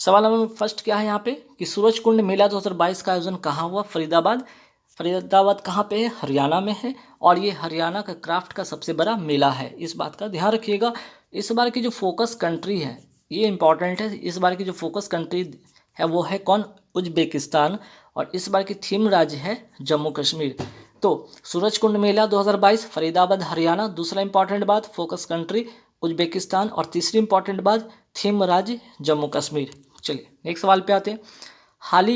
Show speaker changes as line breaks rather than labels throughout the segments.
सवाल number first क्या है यहाँ पे कि सूरज कुंड मेला 2022 का आयोजन कहाँ हुआ? फरीदाबाद। फरीदाबाद कहाँ पे है? हरियाणा में है और ये हरियाणा का क्राफ्ट का सबसे बड़ा मेला है, इस बात का ध्यान रखिएगा। इस बार की जो फोकस कंट्री है ये इंपॉर्टेंट है, इस बार की जो फोकस कंट्री है वो है कौन? उज्बेकिस्तान। और इस बार की थीम राज्य है जम्मू कश्मीर। तो सूरज कुंड मेला 2022 फरीदाबाद हरियाणा, दूसरा इंपॉर्टेंट बात फोकस कंट्री उज्बेकिस्तान और तीसरी इंपॉर्टेंट बात थीम राज्य जम्मू कश्मीर। चलिए नेक्स्ट सवाल पे आते हैं। हाल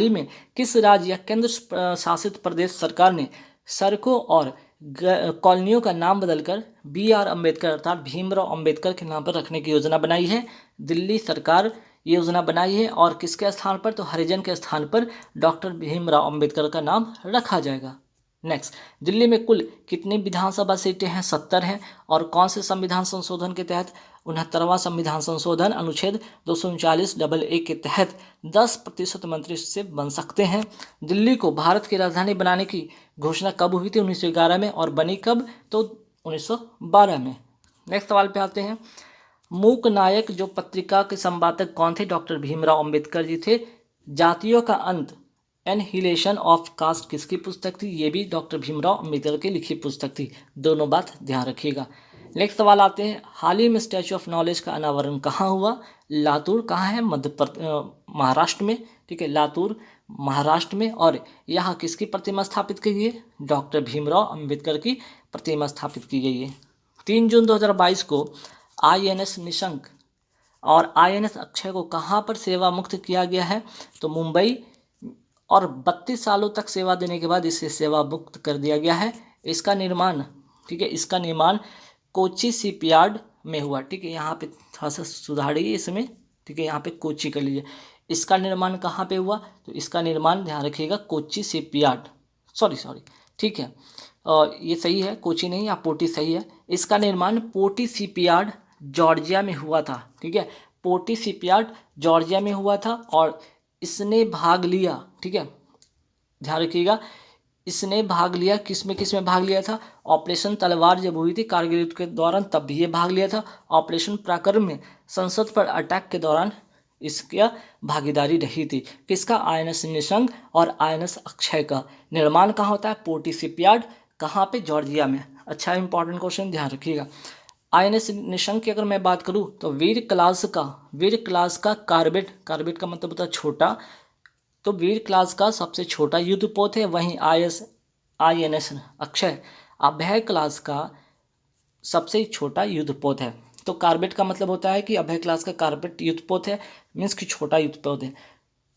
ही में किस राज्य या केंद्र शासित प्रदेश सरकार ने सड़कों और कॉलोनियों का नाम बदलकर BR अम्बेडकर अर्थात भीमराव अम्बेडकर के नाम पर रखने की योजना बनाई है? दिल्ली सरकार ये योजना बनाई है और किसके स्थान पर? तो हरिजन के स्थान पर डॉक्टर भीमराव अम्बेडकर का नाम रखा जाएगा। नेक्स्ट, दिल्ली में कुल कितनी विधानसभा सीटें हैं? 70 हैं। और कौन से संविधान संशोधन के तहत? 69वां संविधान संशोधन अनुच्छेद 239(a) के तहत 10% मंत्री से बन सकते हैं। दिल्ली को भारत की राजधानी बनाने की घोषणा कब हुई थी? 1911 में। और बनी कब? तो 1912 में। नेक्स्ट सवाल पे आते हैं। मूक नायक जो पत्रिका के संपादक कौन थे? डॉक्टर भीमराव अम्बेडकर जी थे। जातियों का अंत एनहिलेशन ऑफ कास्ट किसकी पुस्तक थी? ये भी डॉक्टर भीमराव अम्बेडकर की लिखी पुस्तक थी। दोनों बात ध्यान रखिएगा। नेक्स्ट सवाल आते हैं। हाल ही में स्टैचू ऑफ नॉलेज का अनावरण कहाँ हुआ? लातूर कहाँ है? महाराष्ट्र में। ठीक है, लातूर महाराष्ट्र में। और यहाँ किसकी प्रतिमा स्थापित की गई है? डॉक्टर भीमराव अम्बेडकर की प्रतिमा स्थापित की गई है। 3 जून 2022 को INS निशंक और INS अक्षय को कहाँ पर सेवा मुक्त किया गया है? तो मुंबई। और 32 सालों तक सेवा देने के बाद इसे सेवा मुक्त कर दिया गया है। इसका निर्माण, ठीक है, इसका निर्माण कोची शिपयार्ड में हुआ। ठीक है, यहाँ पे थोड़ा सा सुधारिए इसमें। ठीक है, यहाँ पे कोची कर लीजिए। इसका निर्माण कहाँ पे हुआ? तो इसका निर्माण ध्यान रखिएगा कोची शिपयार्ड, सॉरी, ठीक है, ये सही है, कोची नहीं, या पोर्टी सही है। इसका निर्माण पोर्टी शिपयार्ड जॉर्जिया में हुआ था। ठीक है, पोर्टी शिपयार्ड जॉर्जिया में हुआ था। और इसने भाग लिया, ठीक है, ध्यान रखिएगा, इसने भाग लिया किस में भाग लिया था? ऑपरेशन तलवार जब हुई थी कारगिल युद्ध के दौरान, तब भी ये भाग लिया था। ऑपरेशन पराक्रम में संसद पर अटैक के दौरान इसका भागीदारी रही थी। किसका? INS निशंक और INS अक्षय का। निर्माण कहाँ होता है? पोर्टी शिपयार्ड, कहाँ पे? जॉर्जिया में। अच्छा, इंपॉर्टेंट क्वेश्चन, ध्यान रखिएगा। INS निशंक की अगर मैं बात करूँ तो वीर क्लास का कार्बेट का मतलब होता है छोटा, तो वीर क्लास का सबसे छोटा युद्धपोत है। वहीं INS अक्षय अभय क्लास का सबसे छोटा युद्धपोत है। तो कार्बेट का मतलब होता है कि अभय क्लास का कार्बेट युद्धपोत है, मीन्स कि छोटा युद्धपोत है।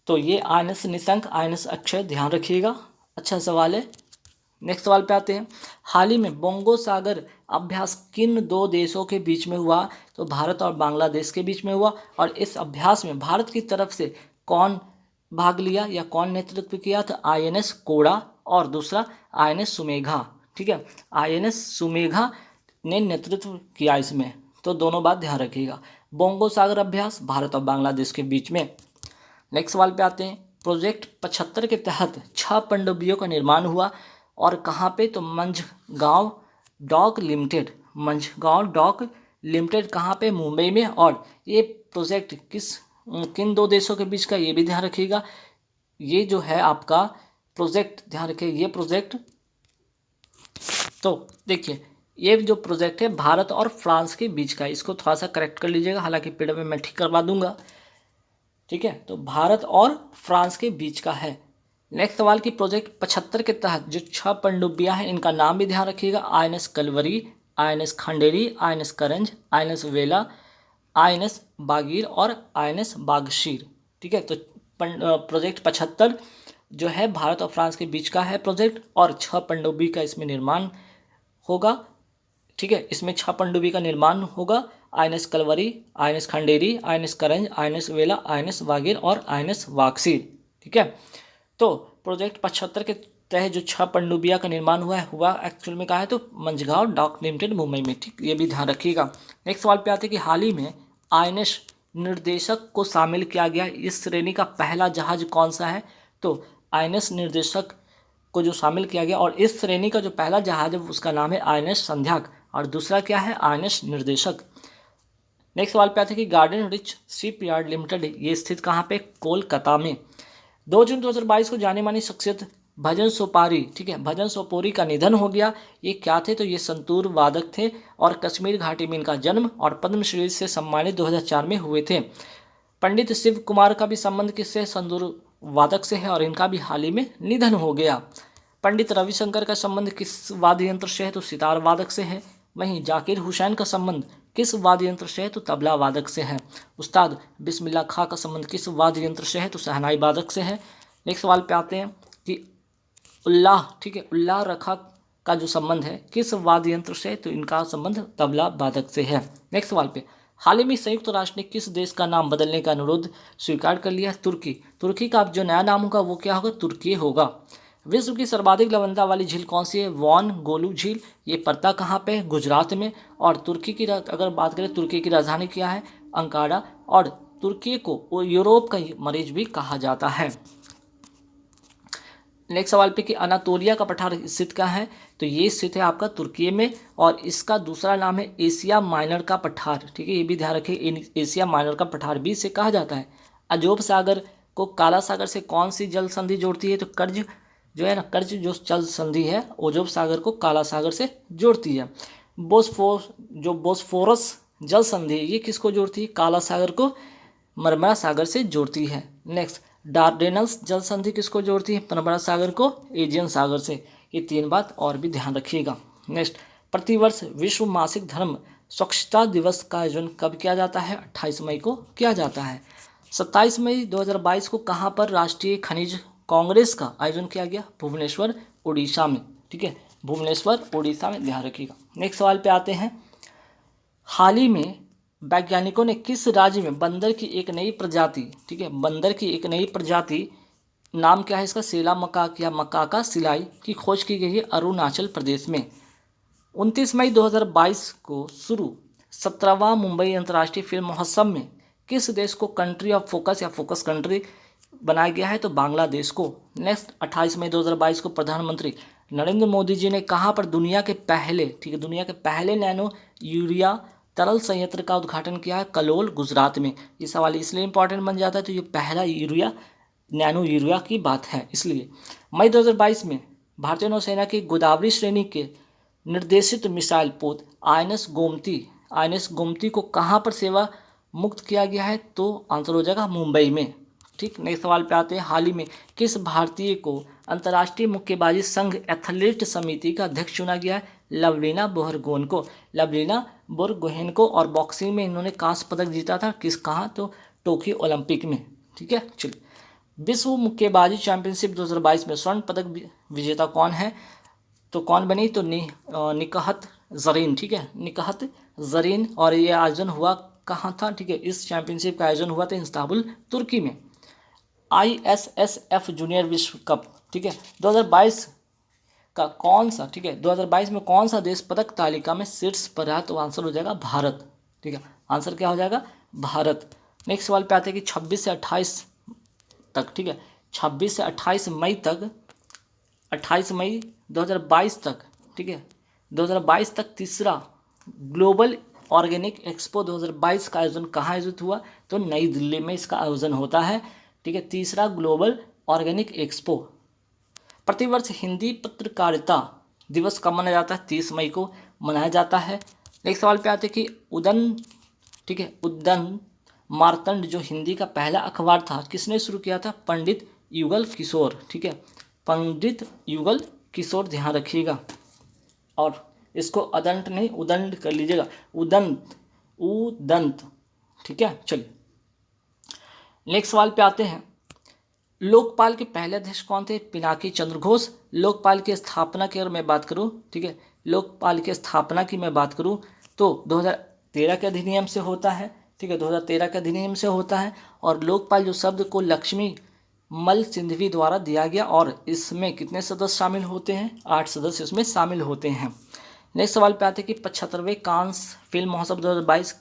तो ये INS निशंक, INS अक्षय, ध्यान रखिएगा। अच्छा सवाल है। नेक्स्ट सवाल पे आते हैं। हाल ही में बोंगो सागर अभ्यास किन 2 देशों के बीच में हुआ? तो भारत और बांग्लादेश के बीच में हुआ। और इस अभ्यास में भारत की तरफ से कौन भाग लिया या कौन नेतृत्व किया? तो INS कोड़ा और दूसरा INS सुमेघा। ठीक है, INS सुमेघा ने नेतृत्व किया इसमें। तो दोनों बात ध्यान रखिएगा। बोंगो सागर अभ्यास भारत और बांग्लादेश के बीच में। नेक्स्ट सवाल पे आते हैं। प्रोजेक्ट 75 के तहत 6 पनडुब्बियों का निर्माण हुआ और कहाँ पे? तो मंझगांव डॉक लिमिटेड कहाँ पे? मुंबई में। और ये प्रोजेक्ट किन 2 देशों के बीच का? ये भी ध्यान रखिएगा। ये जो है आपका प्रोजेक्ट, ध्यान रखिए, ये प्रोजेक्ट, तो देखिए ये जो प्रोजेक्ट है भारत और फ्रांस के बीच का है। इसको थोड़ा सा करेक्ट कर लीजिएगा, हालांकि PDF में मैं ठीक करवा दूंगा। ठीक है, तो भारत और फ्रांस के बीच का है। नेक्स्ट सवाल की प्रोजेक्ट 75 के तहत जो 6 पनडुब्बियां हैं इनका नाम भी ध्यान रखिएगा। INS Kalvari, INS Khanderi, INS करंज, INS वेला, INS बागीर और INS बागशीर। ठीक है, तो प्रोजेक्ट 75 जो है भारत और फ्रांस के बीच का है प्रोजेक्ट, और 6 पनडुब्बी का इसमें निर्माण होगा। ठीक है, इसमें 6 पनडुब्बी का निर्माण होगा। INS Kalvari, INS Khanderi, INS करंज, INS वेला, INS बागीर और INS वागसीर। ठीक है, तो प्रोजेक्ट 75 के तहत जो 6 पनडुब्बियां का निर्माण हुआ एक्चुअल में कहा है तो मंझगांव डॉक लिमिटेड मुंबई में। ठीक, ये भी ध्यान रखिएगा। नेक्स्ट सवाल पे आते हैं कि हाल ही में INS निर्देशक को शामिल किया गया इस श्रेणी का पहला जहाज कौन सा है? तो INS निर्देशक को जो शामिल किया गया और इस श्रेणी का जो पहला जहाज है उसका नाम है INS संध्याक और दूसरा क्या है? INS निर्देशक। नेक्स्ट सवाल पे आते हैं कि गार्डन रिच शिपयार्ड लिमिटेड ये स्थित कहाँ पे, कोलकाता में। 2 जून 2022 को जाने मानी शख्सियत भजन सोपारी, ठीक है, भजन सोपोरी का निधन हो गया। ये क्या थे, तो ये संतूर वादक थे और कश्मीर घाटी में इनका जन्म और पद्मश्री से सम्मानित 2004 में हुए थे। पंडित शिव कुमार का भी संबंध किससे, संतूर वादक से है और इनका भी हाल ही में निधन हो गया। पंडित रविशंकर का संबंध किस वाद्य यंत्र से है, तो सितार वादक से है। वहीं जाकिर हुसैन का संबंध किस वाद्य यंत्र से है, तो तबला वादक से है। उस्ताद बिस्मिल्लाह खां का संबंध किस वाद्य यंत्र से है, तो शहनाई वादक से है। नेक्स्ट सवाल पे आते हैं कि उल्लाह, ठीक है, उल्लाह रखा का जो संबंध है किस वाद्य यंत्र से, तो इनका संबंध तबला वादक से है। नेक्स्ट सवाल पे, हाल ही में संयुक्त राष्ट्र ने किस देश का नाम बदलने का अनुरोध स्वीकार कर लिया, तुर्की। तुर्की का अब जो नया नाम होगा वो क्या होगा, तुर्की होगा। विश्व की सर्वाधिक लवणता वाली झील कौन सी है, वॉन गोलू झील। ये पड़ता कहाँ पे, गुजरात में। और तुर्की की अगर बात करें, तुर्की की राजधानी क्या है, अंकारा। और तुर्की को यूरोप का मरीज भी कहा जाता है। नेक्स्ट सवाल पे कि अनातोलिया का पठार स्थित कहाँ है, तो ये स्थित है आपका तुर्की में और इसका दूसरा नाम है एशिया माइनर का पठार, ठीक है, ये भी ध्यान रखिए, एशिया माइनर का पठार भी इसे कहा जाता है। अजोब सागर को काला सागर से कौन सी जल संधि जोड़ती है, तो कर्ज जो है ना, कर्ज जो जल संधि है अजोब सागर को काला सागर से जोड़ती है। बोस्फोरस जल संधि ये किसको जोड़ती है, काला सागर को मरमरा सागर से जोड़ती है। नेक्स्ट, डार्डेनल्स जल संधि किसको जोड़ती है, मरमरा सागर को एजियन सागर से। ये 3 बात और भी ध्यान रखिएगा। नेक्स्ट, प्रतिवर्ष विश्व मासिक धर्म स्वच्छता दिवस का आयोजन कब किया जाता है, 28 मई को किया जाता है। 27 मई 2022 को कहाँ पर राष्ट्रीय खनिज कांग्रेस का आयोजन किया गया, भुवनेश्वर उड़ीसा में, ठीक है, भुवनेश्वर उड़ीसा में, ध्यान रखिएगा। नेक्स्ट सवाल पे आते हैं, हाल ही में वैज्ञानिकों ने किस राज्य में बंदर की एक नई प्रजाति, ठीक है, बंदर की एक नई प्रजाति, नाम क्या है इसका, सेला मकाक या मकाका सिलाई की खोज की गई है, अरुणाचल प्रदेश में। 29 मई 2022 को शुरू 17वां मुंबई अंतर्राष्ट्रीय फिल्म महोत्सव में किस देश को कंट्री ऑफ फोकस या फोकस कंट्री बनाया गया है, तो बांग्लादेश को। नेक्स्ट, 28 मई 2022 को प्रधानमंत्री नरेंद्र मोदी जी ने कहाँ पर दुनिया के पहले, ठीक है, दुनिया के पहले नैनो यूरिया तरल संयंत्र का उद्घाटन किया है, कलोल गुजरात में। ये सवाल इसलिए इंपॉर्टेंट बन जाता है, तो ये पहला यूरिया नैनो यूरिया की बात है इसलिए। मई 2022 में भारतीय नौसेना की गोदावरी श्रेणी के निर्देशित मिसाइल पोत आईएनएस गोमती को कहाँ पर सेवा मुक्त किया गया है, तो आंसर हो जाएगा मुंबई में, ठीक। नेक्स्ट सवाल पे आते हैं, हाल ही में किस भारतीय को अंतर्राष्ट्रीय मुक्केबाजी संघ एथलीट समिति का अध्यक्ष चुना गया है, लवलीना बोरगोहेन को। लवलीना बोरगोहेन को, और बॉक्सिंग में इन्होंने कांस्य पदक जीता था, कहाँ, तो टोक्यो ओलंपिक में, ठीक है। चलिए, विश्व मुक्केबाजी चैंपियनशिप 2022 में स्वर्ण पदक विजेता कौन है, तो कौन बनी, तो निकहत जरीन, ठीक है, निकहत जरीन। और ये आयोजन हुआ कहाँ था, ठीक है, इस चैंपियनशिप का आयोजन हुआ था इस्तांबुल तुर्की में। ISSF जूनियर विश्व कप, ठीक है, 2022 का कौन सा, ठीक है, 2022 में कौन सा देश पदक तालिका में शीर्ष पर है, तो आंसर हो जाएगा भारत, ठीक है, आंसर क्या हो जाएगा, भारत। नेक्स्ट सवाल पे आते हैं कि 26 से 28 तक, ठीक है, 26 से 28 मई तक, 28 मई 2022 तक, ठीक है, 2022 तक तीसरा ग्लोबल ऑर्गेनिक एक्सपो 2022 का आयोजन कहाँ आयोजित हुआ, तो नई दिल्ली में इसका आयोजन होता है, ठीक है, तीसरा ग्लोबल ऑर्गेनिक एक्सपो। प्रतिवर्ष हिंदी पत्रकारिता दिवस कब मनाया जाता है, 30 मई को मनाया जाता है। नेक्स्ट सवाल पे आते हैं कि उदन, ठीक है, उदन मार्तंड जो हिंदी का पहला अखबार था किसने शुरू किया था, पंडित युगल किशोर, ठीक है, पंडित युगल किशोर, ध्यान रखिएगा। और इसको अदंत नहीं उदंड कर लीजिएगा, उदंत, ठीक है। चलिए, नेक्स्ट सवाल पे आते हैं, लोकपाल के पहले अध्यक्ष कौन थे, पिनाकी चंद्र घोष। लोकपाल की स्थापना की अगर मैं बात करूं, ठीक है, लोकपाल की स्थापना की मैं बात करूं तो 2013 के अधिनियम से होता है, ठीक है, 2013 के अधिनियम से होता है। और लोकपाल जो शब्द को लक्ष्मी मल सिंधवी द्वारा दिया गया, और इसमें कितने सदस्य शामिल होते हैं, 8 सदस्य इसमें शामिल होते हैं। नेक्स्ट सवाल पे आते हैं कि 75वें कांस फिल्म महोत्सव 2022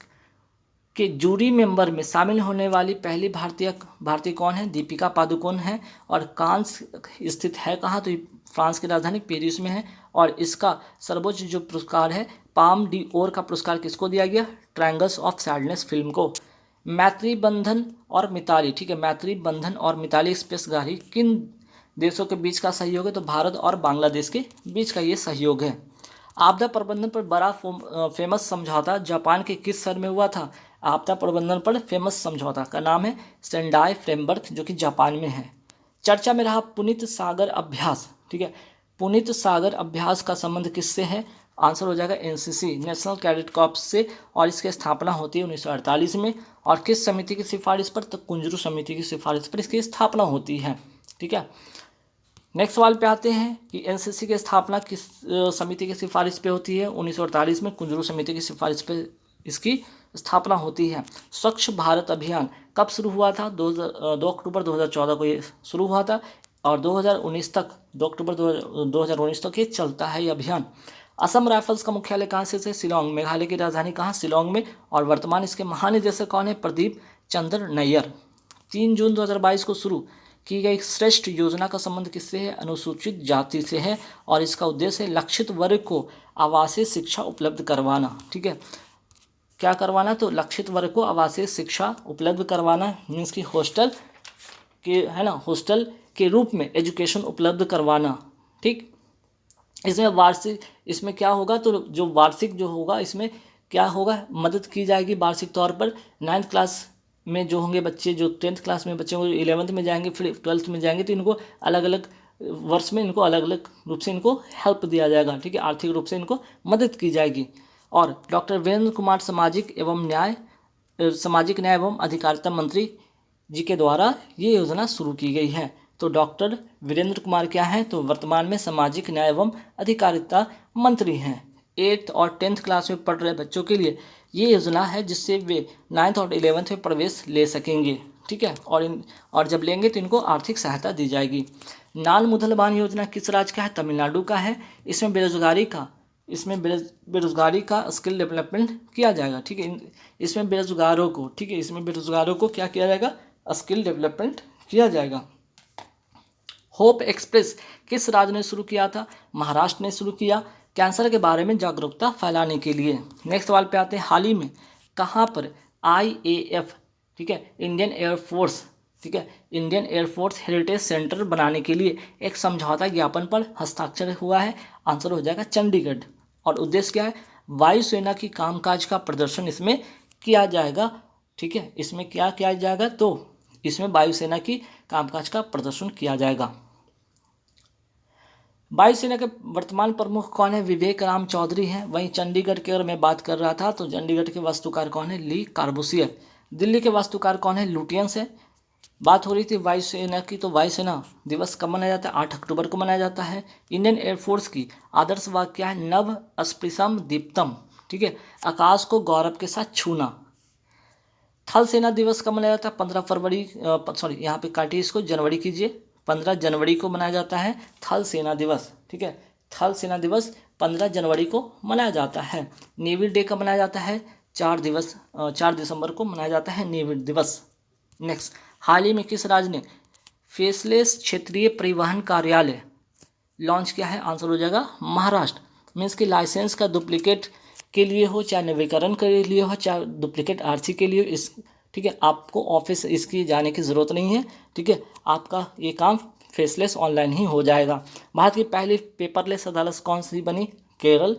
के जूरी मेंबर में शामिल होने वाली पहली भारतीय कौन है, दीपिका पादुकोण है। और कांस स्थित है कहाँ, तो फ्रांस की राजधानी पेरिस में है। और इसका सर्वोच्च जो पुरस्कार है पाम डी ओर का पुरस्कार किसको दिया गया, ट्रायंगल्स ऑफ सैडनेस फिल्म को। मैत्री बंधन और मिताली, ठीक है, मैत्री बंधन और मिताली एक्सप्रेस गाड़ी किन देशों के बीच का सहयोग है? तो भारत और बांग्लादेश के बीच का ये सहयोग है। आपदा प्रबंधन पर बड़ा फेमस समझौता जापान के किस शहर में हुआ था? आपदा प्रबंधन पर फेमस समझौता का नाम है सेंडाई फ्रेमवर्क, जो कि जापान में है। चर्चा में रहा पुनीत सागर अभ्यास, ठीक है, पुनीत सागर अभ्यास का संबंध किससे है? आंसर हो जाएगा एनसीसी, नेशनल कैडेट कॉर्प्स से, और इसकी स्थापना होती है 1948 में। और किस समिति की सिफारिश पर? तो कुंजरू समिति की सिफारिश पर इसकी स्थापना होती है। ठीक है, नेक्स्ट सवाल पे आते हैं कि एनसीसी की स्थापना किस समिति की सिफारिश पे होती है? 1948 में कुंजरू समिति की सिफारिश पे इसकी स्थापना होती है। स्वच्छ भारत अभियान कब शुरू हुआ था? 2 अक्टूबर 2014 को ये शुरू हुआ था, और 2019 तक, 2 अक्टूबर 2019 तक ये चलता है ये अभियान। असम राइफल्स का मुख्यालय कहाँ से है? शिलोंग। मेघालय की राजधानी कहाँ? शिलोंग में। और वर्तमान इसके महानिदेशक कौन है? प्रदीप चंद्र नैयर। 3 जून 2022 को शुरू की गई श्रेष्ठ योजना का संबंध किससे है? अनुसूचित जाति से है, और इसका उद्देश्य है लक्षित वर्ग को आवासीय शिक्षा उपलब्ध करवाना। ठीक है, क्या करवाना? तो लक्षित वर्ग को आवासीय शिक्षा उपलब्ध करवाना, मीन्स की हॉस्टल के, है ना, हॉस्टल के रूप में एजुकेशन उपलब्ध करवाना। ठीक, इसमें क्या होगा? तो जो वार्षिक जो होगा, इसमें क्या होगा? मदद की जाएगी वार्षिक तौर पर। 9th क्लास में जो होंगे बच्चे, जो 10th क्लास में बच्चे होंगे, 11th में जाएंगे, फिर 12th में जाएंगे, तो इनको अलग अलग वर्ष में इनको अलग अलग रूप से इनको हेल्प दिया जाएगा। ठीक है, आर्थिक रूप से इनको मदद की जाएगी। और डॉक्टर वीरेंद्र कुमार सामाजिक न्याय एवं अधिकारिता मंत्री जी के द्वारा ये योजना शुरू की गई है। तो डॉक्टर वीरेंद्र कुमार क्या हैं? तो वर्तमान में सामाजिक न्याय एवं अधिकारिता मंत्री हैं। 8th और 10th क्लास में पढ़ रहे बच्चों के लिए ये योजना है, जिससे वे 9th और 11th में प्रवेश ले सकेंगे। ठीक है, और जब लेंगे तो इनको आर्थिक सहायता दी जाएगी। नाल मुदलबान योजना किस राज्य का है? तमिलनाडु का है। इसमें बेरोजगारी का स्किल डेवलपमेंट किया जाएगा। ठीक है, इसमें बेरोजगारों को, ठीक है, इसमें बेरोजगारों को क्या किया जाएगा? स्किल डेवलपमेंट किया जाएगा। होप एक्सप्रेस किस राज्य ने शुरू किया था? महाराष्ट्र ने शुरू किया, कैंसर के बारे में जागरूकता फैलाने के लिए। नेक्स्ट सवाल पे आते हैं, हाल ही में कहाँ पर IAF, ठीक है, इंडियन एयरफोर्स, ठीक है, इंडियन एयरफोर्स हेरिटेज सेंटर बनाने के लिए एक समझौता ज्ञापन पर हस्ताक्षर हुआ है? आंसर हो जाएगा चंडीगढ़। और उद्देश्य क्या है? वायुसेना की कामकाज का प्रदर्शन इसमें किया जाएगा। ठीक है, इसमें क्या किया जाएगा? तो इसमें वायुसेना की कामकाज का प्रदर्शन किया जाएगा। वायुसेना के वर्तमान प्रमुख कौन है? विवेक राम चौधरी हैं। वहीं चंडीगढ़ की अगर मैं बात कर रहा था, तो चंडीगढ़ के वास्तुकार कौन है? ली कार्बूसियर। दिल्ली के वास्तुकार कौन है? लुटियंस है। बात हो रही थी वायुसेना की, तो वायुसेना दिवस कब मनाया जाता है? 8 अक्टूबर को मनाया जाता है। इंडियन एयरफोर्स की आदर्श वाक्य क्या है? नभ स्पृशम दीप्तम, ठीक है, आकाश को गौरव के साथ छूना। थल सेना दिवस कब मनाया जाता है? 15 फरवरी, सॉरी यहाँ पे काटिए, इसको जनवरी कीजिए, 15 जनवरी को मनाया जाता है थल सेना दिवस। ठीक है, थल सेना दिवस 15 जनवरी को मनाया जाता है। नेवी डे कब मनाया जाता है? 4 दिसंबर को मनाया जाता है नेवी दिवस। नेक्स्ट, हाल ही में किस राज्य ने फेसलेस क्षेत्रीय परिवहन कार्यालय लॉन्च किया है? आंसर हो जाएगा महाराष्ट्र। मीन्स कि लाइसेंस का डुप्लीकेट के लिए हो, चाहे नवीकरण के लिए हो, चाहे डुप्लीकेट RC के लिए, इस, ठीक है, आपको ऑफिस इसकी जाने की ज़रूरत नहीं है। ठीक है, आपका ये काम फेसलेस ऑनलाइन ही हो जाएगा। भारत की पहली पेपरलेस अदालत कौन सी बनी? केरल।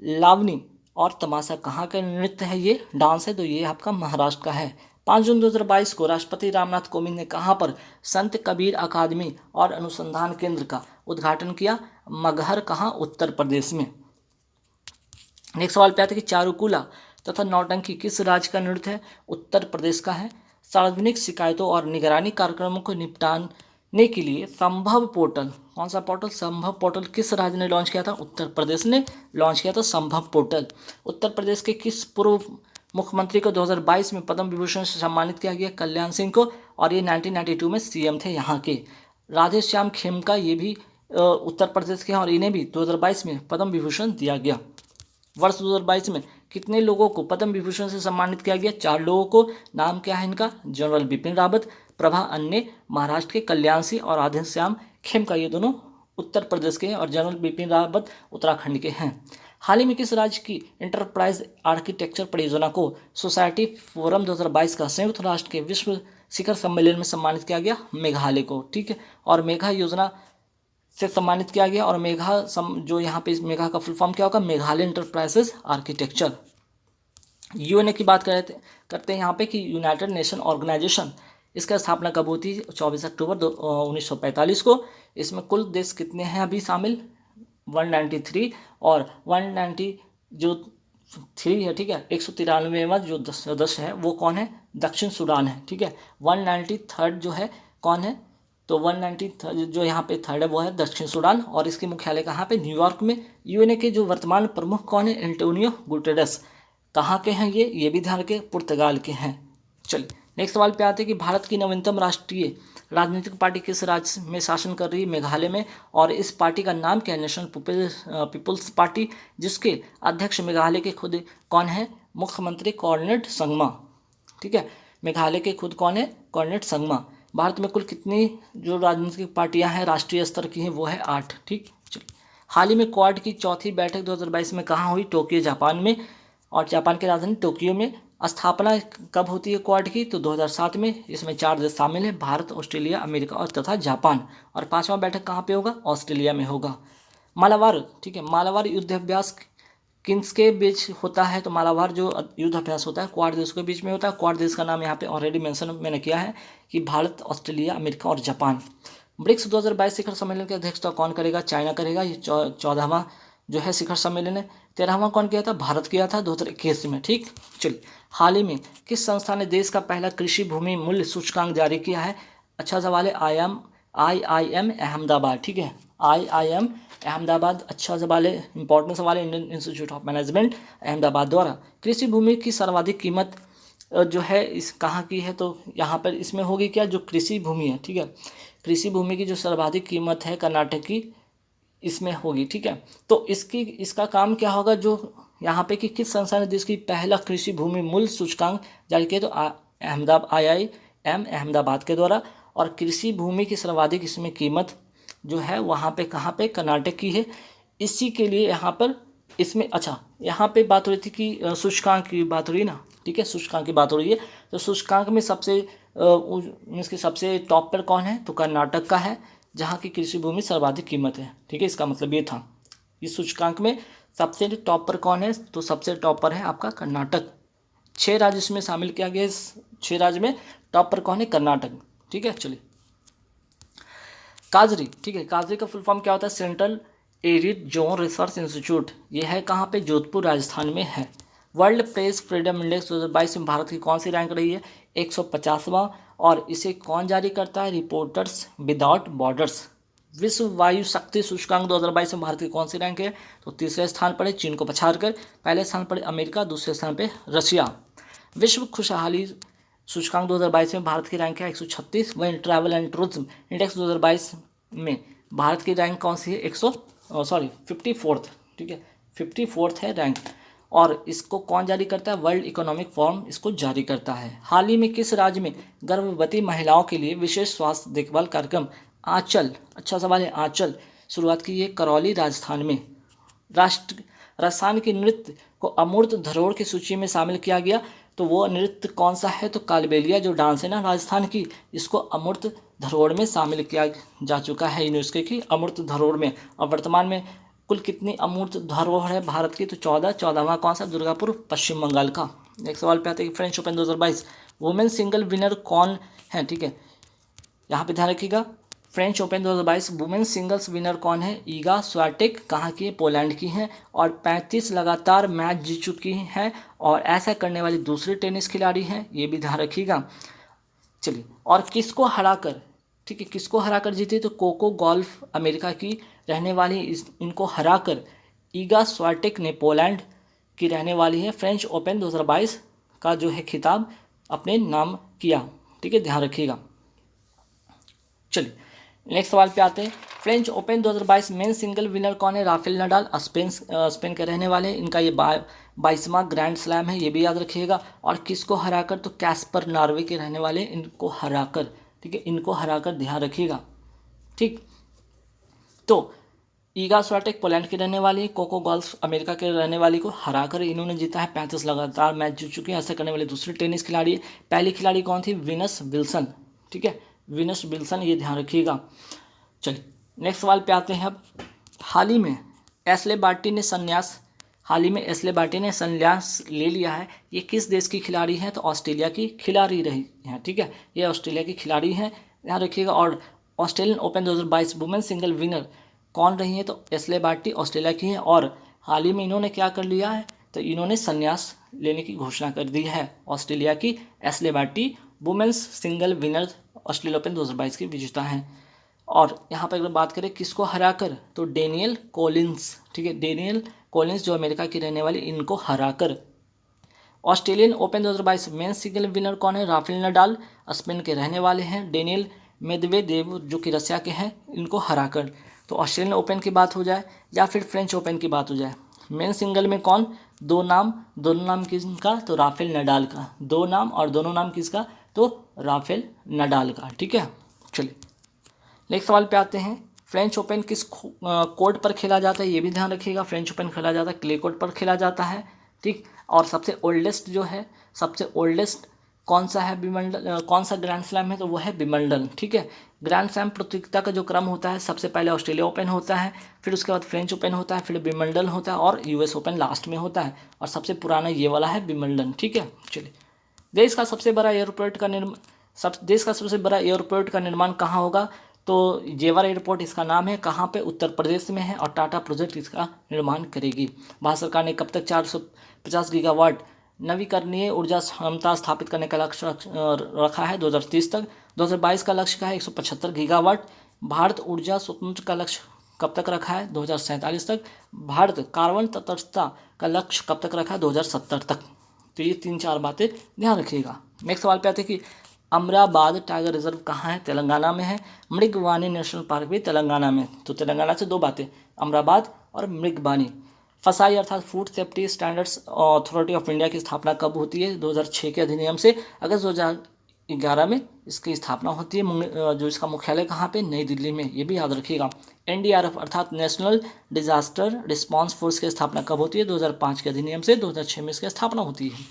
लावनी और तमाशा कहाँ का नृत्य है? ये डांस है, तो ये आपका महाराष्ट्र का है। 5 जून 2022 को राष्ट्रपति रामनाथ कोविंद ने कहाँ पर संत कबीर अकादमी और अनुसंधान केंद्र का उद्घाटन किया? मगहर कहाँ? उत्तर प्रदेश में। नेक्स्ट सवाल पे आते हैं कि चारुकुला तथा नौटंकी किस राज्य का नृत्य है? उत्तर प्रदेश का है। सार्वजनिक शिकायतों और निगरानी कार्यक्रमों को निपटाने के लिए संभव पोर्टल, कौन सा पोर्टल? संभव पोर्टल किस राज्य ने लॉन्च किया था? उत्तर प्रदेश ने लॉन्च किया था संभव पोर्टल। उत्तर प्रदेश के किस पूर्व मुख्यमंत्री को 2022 में पद्म विभूषण से सम्मानित किया गया? कल्याण सिंह को, और ये 1992 में CM थे यहाँ के। राधे श्याम खेमका, ये भी उत्तर प्रदेश के हैं, और इन्हें भी 2022 में पद्म विभूषण दिया गया। वर्ष 2022 में कितने लोगों को पद्म विभूषण से सम्मानित किया गया? 4 लोगों को। नाम क्या है इनका? जनरल बिपिन रावत, प्रभा अन्ने महाराष्ट्र के, कल्याण सिंह और राधेश्याम खेमका, ये दोनों उत्तर प्रदेश के हैं, और जनरल बिपिन रावत उत्तराखंड के हैं। हाल ही में किस राज्य की इंटरप्राइज आर्किटेक्चर परियोजना को सोसाइटी फोरम 2022 का संयुक्त राष्ट्र के विश्व शिखर सम्मेलन में सम्मानित किया गया? मेघालय को। ठीक है, और मेघा योजना से सम्मानित किया गया। और जो यहाँ पे मेघा का फुल फॉर्म क्या होगा? Meghalaya enterprises architecture. यूएनए की बात करते हैं यहाँ पे कि यूनाइटेड नेशन ऑर्गेनाइजेशन, इसका स्थापना कब होती है? 24 अक्टूबर 1945 को। इसमें कुल देश कितने हैं अभी शामिल? 193। और 190 जो 3 है, ठीक है, 193वां जो सदस्य है वो कौन है? दक्षिण सूडान है। ठीक है, 193 जो है कौन है? तो 190 जो यहाँ पे थर्ड है वो है दक्षिण सूडान। और इसके मुख्यालय कहाँ पे? न्यूयॉर्क में। यूएनए के जो वर्तमान प्रमुख कौन है? Antonio Guterres. कहाँ के हैं ये भी ध्यान रखें, पुर्तगाल के हैं। चलिए नेक्स्ट सवाल पे आते हैं कि भारत की नवीनतम राष्ट्रीय राजनीतिक पार्टी किस राज्य में शासन कर रही है? मेघालय में। और इस पार्टी का नाम क्या है? नेशनल पीपुल्स पार्टी, जिसके अध्यक्ष मेघालय के खुद कौन है? मुख्यमंत्री कॉर्नेट संगमा। ठीक है, मेघालय के खुद कौन है? कॉर्नेट संगमा। भारत में कुल कितनी जो राजनीतिक पार्टियां हैं राष्ट्रीय स्तर की हैं? वो है 8। ठीक, चलिए हाल ही में क्वाड की चौथी बैठक 2022 में कहाँ हुई? टोक्यो, जापान में। और जापान की राजधानी टोक्यो में। स्थापना कब होती है क्वाड की? तो 2007 में। इसमें 4 देश शामिल हैं, भारत, ऑस्ट्रेलिया, अमेरिका और तथा जापान। और 5वां बैठक कहाँ पे होगा? ऑस्ट्रेलिया में होगा। मालाबार, ठीक है, मालाबार युद्ध अभ्यास किसके बीच होता है? तो मालाबार जो युद्ध अभ्यास होता है क्वाड देशों के बीच में होता है। क्वाड देश का नाम यहाँ पे ऑलरेडी मेंशन मैंने किया है कि भारत, ऑस्ट्रेलिया, अमेरिका और जापान। ब्रिक्स 2022 शिखर सम्मेलन की अध्यक्षता कौन करेगा? चाइना करेगा। ये 14वां जो है शिखर सम्मेलन है। 13वां कौन किया था? भारत किया था 2021 में। ठीक, चलिए हाल ही में किस संस्था ने देश का पहला कृषि भूमि मूल्य सूचकांक जारी किया है? अच्छा सवाल है। IIM अहमदाबाद। ठीक है, IIM अहमदाबाद अच्छा सवाल है, इंपॉर्टेंट सवाल है। Indian institute of management Ahmedabad द्वारा कृषि भूमि की सर्वाधिक कीमत जो है इस कहाँ की है? तो यहाँ पर इसमें होगी क्या? जो कृषि भूमि है, ठीक है, कृषि भूमि की जो सर्वाधिक कीमत है कर्नाटक की, इसमें होगी। ठीक है, तो इसका काम क्या होगा? जो यहाँ पे कि किस संस्था ने देश की पहला कृषि भूमि मूल्य सूचकांक जारी किया? तो IIM अहमदाबाद के द्वारा। और कृषि भूमि की सर्वाधिक इसमें कीमत जो है वहाँ पे कहाँ पे? कर्नाटक की है। इसी के लिए यहाँ पर इसमें अच्छा यहाँ पे बात हो रही थी कि सूचकांक की बात हो रही है ना। ठीक है, सूचकांक की बात हो रही है। तो सूचकांक में मीन्स कि सबसे टॉप पर कौन है? तो कर्नाटक का है, जहाँ की कृषि भूमि सर्वाधिक कीमत है। ठीक है, इसका मतलब ये था। इस सूचकांक में सबसे टॉप पर कौन है? तो सबसे टॉप पर है आपका कर्नाटक। 6 राज्य इसमें शामिल किया गया। इस 6 राज्य में टॉप पर कौन है? कर्नाटक। ठीक है, चलिए काजरी। ठीक है, काजरी का फुल फॉर्म क्या होता है? Central arid zone research institute. ये है कहाँ पे? जोधपुर, राजस्थान में है। वर्ल्ड प्रेस फ्रीडम इंडेक्स 2022 में भारत की कौन सी रैंक रही है? 150वां। और इसे कौन जारी करता है? Reporters without borders. विश्व वायु शक्ति सूचकांक 2022 में भारत की कौन सी रैंक है? तो तीसरे स्थान पर है, चीन को पछाड़कर। पहले स्थान पर अमेरिका, दूसरे स्थान पर रशिया। विश्व खुशहाली सूचकांक 2022 में भारत की रैंक है 136। वहीं ट्रैवल एंड टूरिज्म इंडेक्स 2022 में भारत की रैंक कौन सी है? 54th। ठीक है, 54th है रैंक। और इसको कौन जारी करता है? वर्ल्ड इकोनॉमिक फोरम इसको जारी करता है। हाल ही में किस राज्य में गर्भवती महिलाओं के लिए विशेष स्वास्थ्य देखभाल कार्यक्रम आंचल, अच्छा सवाल है, आंचल शुरुआत की है? करौली, राजस्थान में। राजस्थान के नृत्य को अमूर्त धरोहर की सूची में शामिल किया गया। तो वो नृत्य कौन सा है? तो कालबेलिया जो डांस है ना राजस्थान की, इसको अमूर्त धरोहर में शामिल किया जा चुका है यूनेस्को की अमूर्त धरोहर में। और वर्तमान में कुल कितनी अमूर्त धरोहर है भारत की? तो 14वां कौन सा? दुर्गापुर, पश्चिम बंगाल का। नेक्स्ट सवाल पे आते हैं कि French open 2022 women single winner कौन है? ठीक है, यहाँ पे ध्यान रखिएगा, French open 2022 women singles winner कौन है? ईगा स्वाटेक, कहाँ की है? पोलैंड की हैं। और 35 लगातार मैच जीत चुकी हैं और ऐसा करने वाली दूसरी टेनिस खिलाड़ी हैं, ये भी ध्यान रखिएगा। चलिए, और किसको हराकर, ठीक है, किसको हराकर जीती? तो कोको गॉल्फ अमेरिका की रहने वाली इनको हराकर ईगा स्वाटेक ने पोलैंड की रहने वाली है फ्रेंच ओपन 2022 का जो है खिताब अपने नाम किया। ठीक है, ध्यान रखिएगा। चलिए नेक्स्ट सवाल पे आते हैं। French open 2022 men single winner कौन है? राफेल नडाल, स्पेन के रहने वाले। इनका ये 22वां ग्रैंड स्लैम है, ये भी याद रखिएगा। और किसको हराकर? तो कैस्पर, नॉर्वे के रहने वाले, इनको हराकर। ठीक है, इनको हराकर ध्यान रखिएगा। ठीक, तो ईगा स्वियाटेक पोलैंड की रहने वाली, कोको गॉल्फ अमेरिका के रहने वाली को हराकर इन्होंने जीता है 35 लगातार मैच जीत चुकी है। ऐसा करने वाली दूसरी टेनिस खिलाड़ी है। पहली खिलाड़ी कौन थी? विनस विल्सन, ठीक है, विनस विल्सन, ये ध्यान रखिएगा। चलिए नेक्स्ट सवाल पे आते हैं अब। हाल ही में एशले बार्टी ने संन्यास ले लिया है। ये किस देश की खिलाड़ी है? तो ऑस्ट्रेलिया की खिलाड़ी रही है, ठीक है, ये ऑस्ट्रेलिया की खिलाड़ी हैं, ध्यान रखिएगा। और Australian open 2022 women single winner कौन रही है? तो एशले बार्टी ऑस्ट्रेलिया की हैं। और हाल ही में इन्होंने क्या कर लिया है? तो इन्होंने संन्यास लेने की घोषणा कर दी है। ऑस्ट्रेलिया की Ashleigh Barty women's single winner Australia open 2022 की विजेता हैं। और यहाँ पर अगर बात करें किसको हराकर, तो डेनियल कॉलिंस, ठीक है, डेनियल कॉलिंस जो अमेरिका की रहने वाली, इनको हराकर। Australian open 2022 men's single winner कौन है? राफेल नडाल स्पेन के रहने वाले हैं। डेनियल मेदवेदेव जो कि रशिया के हैं, इनको हराकर। तो ऑस्ट्रेलियन ओपन की बात हो जाए या फिर फ्रेंच ओपन की बात हो जाए, मेन सिंगल में कौन? दोनों नाम किसका? तो राफेल नडाल का। दो नाम और दोनों नाम किसका? तो राफेल नडाल का, ठीक है। चलिए नेक्स्ट सवाल पे आते हैं। फ्रेंच ओपन किस कोर्ट पर खेला जाता है? ये भी ध्यान रखिएगा। फ्रेंच ओपन खेला जाता है क्ले कोर्ट पर खेला जाता है, ठीक। और सबसे ओल्डेस्ट कौन सा है? विंबलडन। कौन सा ग्रैंड स्लैम है? तो वो है विंबलडन, ठीक है। ग्रैंड स्लैम प्रतियोगिता का जो क्रम होता है, सबसे पहले ऑस्ट्रेलिया ओपन होता है, फिर उसके बाद फ्रेंच ओपन होता है, फिर विंबलडन होता है और यूएस ओपन लास्ट में होता है। और सबसे पुराना ये वाला है विंबलडन, ठीक है। चलिए देश का सबसे बड़ा एयरपोर्ट का निर्माण कहाँ होगा? तो जेवर एयरपोर्ट इसका नाम है। कहाँ पे? उत्तर प्रदेश में है। और टाटा प्रोजेक्ट इसका निर्माण करेगी। भारत सरकार ने कब तक 450 गीगावाट नवीकरणीय ऊर्जा क्षमता स्थापित करने का लक्ष्य रखा है? 2030 तक। 2022 का लक्ष्य का है 175 गीगावाट। भारत ऊर्जा स्वतंत्र का लक्ष्य कब तक रखा है? 2047 तक। भारत कार्बन तटस्थता का लक्ष्य कब तक रखा है? 2070 तक। तो ये 3-4 बातें ध्यान रखिएगा। नेक्स्ट सवाल पे आते हैं कि अमराबाद टाइगर रिजर्व कहाँ है? तेलंगाना में है। मृगवानी नेशनल पार्क भी तेलंगाना में। तो तेलंगाना से दो बातें, अमराबाद और मृगवानी। फसाई अर्थात food safety standards authority of India की स्थापना कब होती है? 2006 के अधिनियम से अगस्त 2011 में इसकी स्थापना होती है। जो इसका मुख्यालय कहाँ पे? नई दिल्ली में, ये भी याद रखिएगा। एनडीआरएफ अर्थात नेशनल डिजास्टर रिस्पांस फोर्स की स्थापना कब होती है? 2005 के अधिनियम से। 2006 में इसकी स्थापना होती है।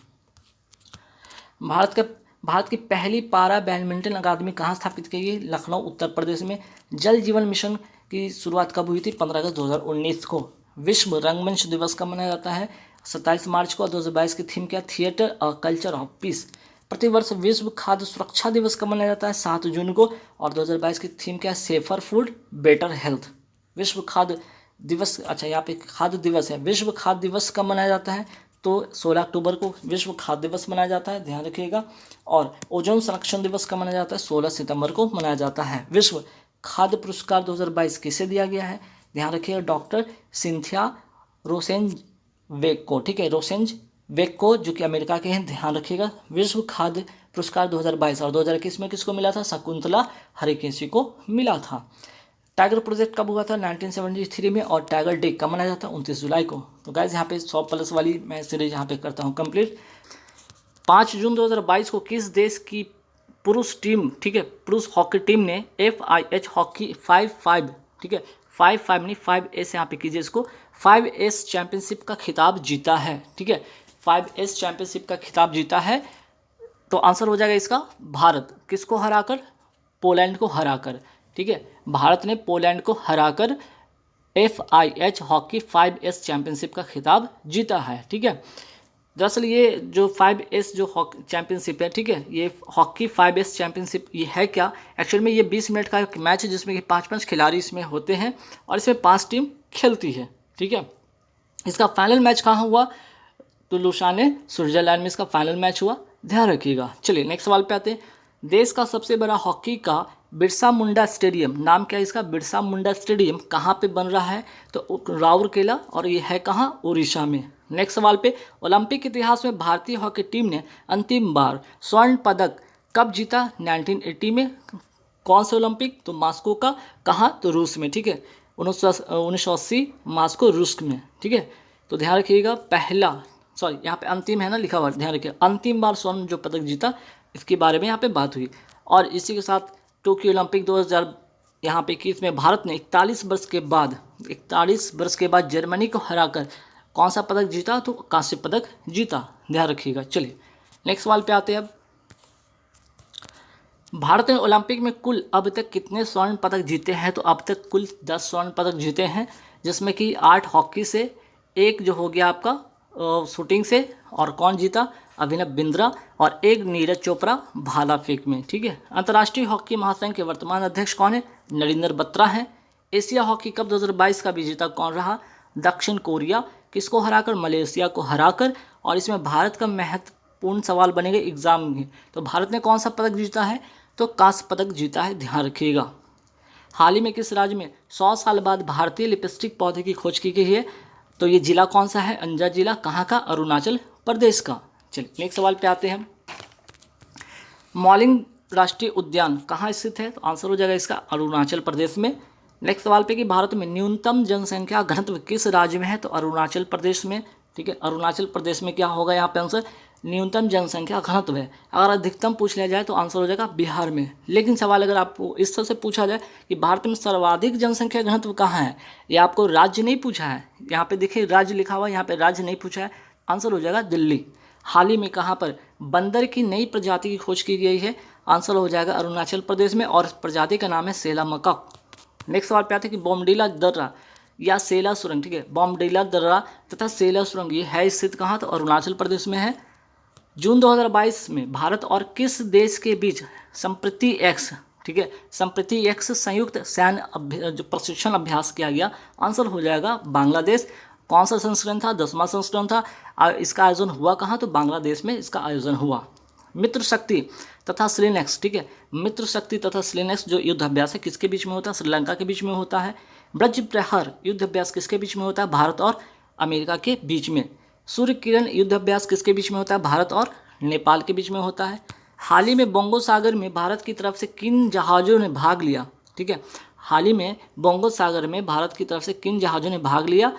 भारत की पहली पारा बैडमिंटन अकादमी कहाँ स्थापित की गई? लखनऊ उत्तर प्रदेश में। जल जीवन मिशन की शुरुआत कब हुई थी? 15 अगस्त 2019 को। विश्व रंगमंच दिवस कब मनाया जाता है? 27 मार्च को। 2022 की थीम क्या? थिएटर और कल्चर ऑफ पीस। प्रतिवर्ष विश्व खाद्य सुरक्षा दिवस कब मनाया जाता है? 7 जून को। और 2022 की थीम क्या है? Safer food better health. विश्व खाद्य दिवस, अच्छा यहाँ पे खाद्य दिवस है। विश्व खाद्य दिवस कब मनाया जाता है? तो 16 अक्टूबर को विश्व खाद्य दिवस मनाया जाता है, ध्यान रखिएगा। और ओजोन संरक्षण दिवस कब मनाया जाता है? 16 सितंबर को मनाया जाता है। विश्व खाद्य पुरस्कार 2022 किसे दिया गया है? ध्यान रखिएगा, डॉक्टर सिंथिया रोसेनवेग को, ठीक है, रोसेनवेग को, जो कि अमेरिका के हैं, ध्यान रखिएगा। विश्व खाद्य पुरस्कार 2022 और 2021 में किसको मिला था? शकुंतला हरिकेशी को मिला था। टाइगर प्रोजेक्ट कब हुआ था? 1973 में। और टाइगर डे कब मनाया जाता है? 29 जुलाई को। तो गाइज यहाँ पे 100+ वाली मैं सीरीज यहाँ पे करता हूँ कंप्लीट। 5 जून 2022 को किस देश की पुरुष टीम, ठीक है, पुरुष हॉकी टीम ने FIH हॉकी 5-5, ठीक है, 5-5 नहीं 5S यहाँ पे कीजिए इसको, 5S चैंपियनशिप का खिताब जीता है, ठीक है, 5S चैंपियनशिप का खिताब जीता है। तो आंसर हो जाएगा इसका भारत। किसको हराकर? पोलैंड को हराकर, ठीक है, भारत ने पोलैंड को हराकर FIH हॉकी 5S चैंपियनशिप का खिताब जीता है, ठीक है। दरअसल ये जो 5S जो हॉकी चैंपियनशिप है, ठीक है, ये हॉकी 5S चैंपियनशिप ये है क्या? एक्चुअल में ये 20 मिनट का एक मैच है जिसमें कि 5-5 खिलाड़ी इसमें होते हैं और इसमें 5 टीम खेलती है, ठीक है। इसका फाइनल मैच कहाँ हुआ? तो लुसाने स्विट्जरलैंड में इसका फाइनल मैच हुआ, ध्यान रखिएगा। चलिए नेक्स्ट सवाल पे आते हैं। देश का सबसे बड़ा हॉकी का बिरसा मुंडा स्टेडियम, नाम क्या है इसका? बिरसा मुंडा स्टेडियम कहाँ पे बन रहा है? तो राउरकेला, और ये है कहाँ? उड़ीसा में। नेक्स्ट सवाल पे, ओलंपिक इतिहास में भारतीय हॉकी टीम ने अंतिम बार स्वर्ण पदक कब जीता? 1980 में। कौन से ओलंपिक? तो मास्को का। कहाँ? तो रूस में, ठीक है, 1980 मास्को रूस में, ठीक है। तो ध्यान रखिएगा, यहाँ पे अंतिम है ना लिखा हुआ, ध्यान रखिए, अंतिम बार स्वर्ण जो पदक जीता इसके बारे में यहाँ पे बात हुई। और इसी के साथ टोक्यो ओलंपिक यहाँ पे कि इसमें भारत ने 41 वर्ष के बाद जर्मनी को हराकर कौन सा पदक जीता? तो कांस्य पदक जीता, ध्यान रखिएगा। चलिए नेक्स्ट सवाल पे आते हैं। अब भारत ने ओलंपिक में कुल अब तक कितने स्वर्ण पदक जीते हैं? तो अब तक कुल 10 स्वर्ण पदक जीते हैं, जिसमें कि 8 हॉकी से, एक जो हो गया आपका शूटिंग से, और कौन जीता? अभिनव बिंद्रा, और एक नीरज चोपड़ा भाला फेंक में, ठीक है। अंतर्राष्ट्रीय हॉकी महासंघ के वर्तमान अध्यक्ष कौन है? नरेंद्र बत्रा हैं। एशिया हॉकी कप 2022 का विजेता कौन रहा? दक्षिण कोरिया। किसको हराकर? मलेशिया को हराकर। और इसमें भारत का महत्वपूर्ण सवाल बनेगा एग्जाम में, तो भारत ने कौन सा पदक जीता है? तो कांस्य पदक जीता है, ध्यान रखिएगा। हाल ही में किस राज्य में 100 साल बाद भारतीय लिपस्टिक पौधे की खोज की गई है? तो ये जिला कौन सा है? अंजा जिला। कहाँ का? अरुणाचल प्रदेश का। चलिए नेक्स्ट सवाल पे आते हैं। मौलिंग राष्ट्रीय उद्यान कहाँ स्थित है? तो आंसर हो जाएगा इसका अरुणाचल प्रदेश में। नेक्स्ट सवाल पे कि भारत में न्यूनतम जनसंख्या घनत्व किस राज्य में है? तो अरुणाचल प्रदेश में, ठीक है। अरुणाचल प्रदेश में क्या होगा यहाँ पे आंसर? न्यूनतम जनसंख्या घनत्व है। अगर अधिकतम पूछ लिया जाए तो आंसर हो जाएगा बिहार में। लेकिन सवाल अगर आपको इस तरह से पूछा जाए कि भारत में सर्वाधिक जनसंख्या घनत्व कहाँ है, ये आपको राज्य नहीं पूछा है, यहाँ पे देखिए राज्य लिखा हुआ है, यहाँ पे राज्य नहीं पूछा है, आंसर हो जाएगा दिल्ली। हाल ही में कहाँ पर बंदर की नई प्रजाति की खोज की गई है? आंसर हो जाएगा अरुणाचल प्रदेश में, और प्रजाति का नाम है सेला मकॉक। नेक्स्ट सवाल पे आते हैं कि बोमडीला दर्रा या सेला सुरंग, ठीक है, बोमडीला दर्रा तथा सेला सुरंग ये है स्थित कहाँ? तो अरुणाचल प्रदेश में है। जून 2022 में भारत और किस देश के बीच संप्रति एक्स, ठीक है, संप्रति एक्स संयुक्त सैन्य जो प्रशिक्षण अभ्यास किया गया? आंसर हो जाएगा बांग्लादेश। कौन सा संस्करण था? 10वां संस्करण था। इसका आयोजन हुआ कहाँ? तो बांग्लादेश में इसका आयोजन हुआ। मित्र शक्ति तथा श्रीनेक्स, ठीक है, मित्र शक्ति तथा श्रीनेक्स जो युद्ध अभ्यास है किसके बीच में होता है? श्रीलंका के बीच में होता है। ब्रज प्रहर युद्ध अभ्यास किसके बीच में होता है? भारत और अमेरिका के बीच में। सूर्य किरण युद्ध अभ्यास किसके बीच में होता है? भारत और नेपाल के बीच में होता है। हाल ही में बोंगो सागर में भारत की तरफ से किन जहाज़ों ने भाग लिया? ठीक है, हाल ही में बोंगो सागर में भारत की तरफ से किन जहाज़ों ने भाग लिया?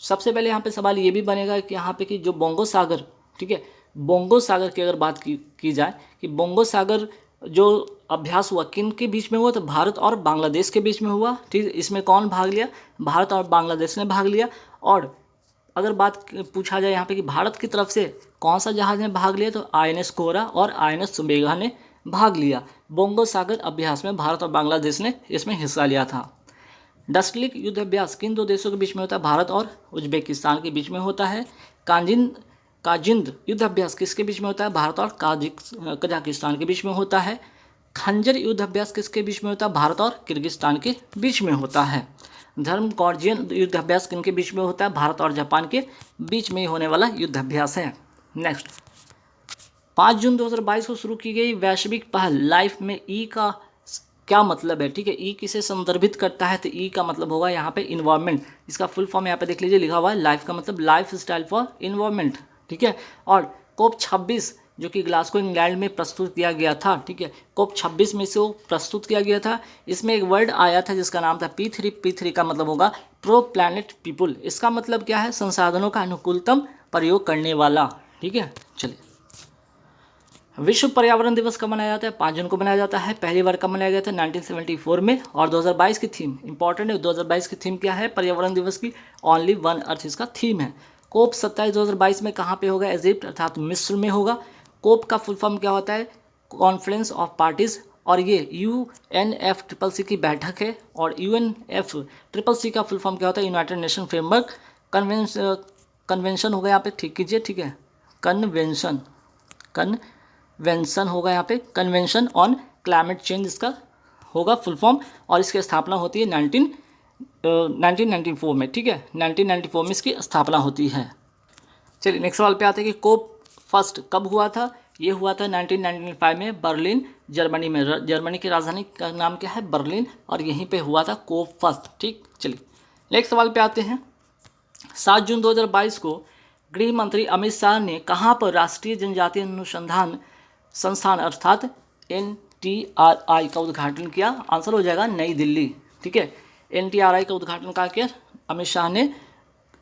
सबसे पहले यहाँ पे सवाल ये भी बनेगा कि यहाँ पे कि जो बोंगो सागर, ठीक है, बोंगो सागर की अगर बात की जाए कि बोंगो सागर जो अभ्यास हुआ किन के बीच में हुआ? तो भारत और बांग्लादेश के बीच में हुआ, ठीक है। इसमें कौन भाग लिया? भारत और बांग्लादेश ने भाग लिया। और अगर बात पूछा जाए यहाँ पे कि भारत की तरफ से कौन सा जहाज़ ने भाग लिया? तो INS कोरा और INS सुमेघा ने भाग लिया। बोंगो सागर अभ्यास में भारत और बांग्लादेश ने इसमें हिस्सा लिया था। डस्टलिक युद्ध अभ्यास किन 2 देशों के बीच में होता है? भारत और उज्बेकिस्तान के बीच में होता है। काजिंद युद्ध अभ्यास किसके बीच में होता है? भारत और कजाकिस्तान के बीच में होता है। खंजर युद्ध अभ्यास किसके बीच में होता है? भारत और किर्गिस्तान के बीच में होता है। धर्म गॉर्जियन युद्ध अभ्यास किनके बीच में होता है? भारत और जापान के बीच में होने वाला युद्ध अभ्यास है। नेक्स्ट, 5 जून 2022 को शुरू की गई वैश्विक पहल लाइफ में ई का क्या मतलब है? ठीक है, ई किसे संदर्भित करता है? तो ई का मतलब होगा यहाँ पे इन्वायरमेंट। इसका फुल फॉर्म यहाँ पे देख लीजिए लिखा हुआ है, लाइफ का मतलब लाइफ स्टाइल फॉर इन्वायरमेंट, ठीक है। और COP 26 जो कि ग्लासगो इंग्लैंड में प्रस्तुत किया गया था, ठीक है, COP 26 में से वो प्रस्तुत किया गया था। इसमें एक वर्ड आया था जिसका नाम था P3। P3 का मतलब होगा प्रो प्लैनेट पीपुल। इसका मतलब क्या है? संसाधनों का अनुकूलतम प्रयोग करने वाला, ठीक है। चलिए, विश्व पर्यावरण दिवस कब मनाया जाता है? 5 जून को मनाया जाता है। पहली बार कब मनाया गया था? 1974 में। और 2022 की थीम इंपॉर्टेंट है। 2022 की थीम क्या है पर्यावरण दिवस की? ओनली वन अर्थ इसका थीम है। COP 27 2022 में कहाँ पे होगा? इजिप्ट अर्थात मिस्र में होगा। COP का फुल फॉर्म क्या होता है? Conference of parties. और ये UNFCCC की बैठक है। और UNFCCC का फुल फॉर्म क्या होता है? यूनाइटेड नेशन फ्रेमवर्क कन्वेंशन होगा यहाँ पे, ठीक कीजिए, ठीक है, कन्वेंशन होगा यहाँ पे, कन्वेंशन ऑन क्लाइमेट चेंज इसका होगा फुल फॉर्म। और इसकी स्थापना होती है 1994 में, ठीक है, 1994 में इसकी स्थापना होती है। चलिए नेक्स्ट सवाल पे आते हैं कि COP फर्स्ट कब हुआ था? ये हुआ था 1995 में बर्लिन जर्मनी में। जर्मनी की राजधानी का नाम क्या है? बर्लिन। और यहीं पे हुआ था COP फर्स्ट, ठीक। चलिए नेक्स्ट सवाल पे आते हैं। 7 जून 2022 को गृह मंत्री अमित शाह ने कहाँ पर राष्ट्रीय जनजातीय अनुसंधान संस्थान अर्थात NTRI का उद्घाटन किया? आंसर हो जाएगा नई दिल्ली, ठीक है। NTRI का उद्घाटन कहाँ किया? अमित शाह ने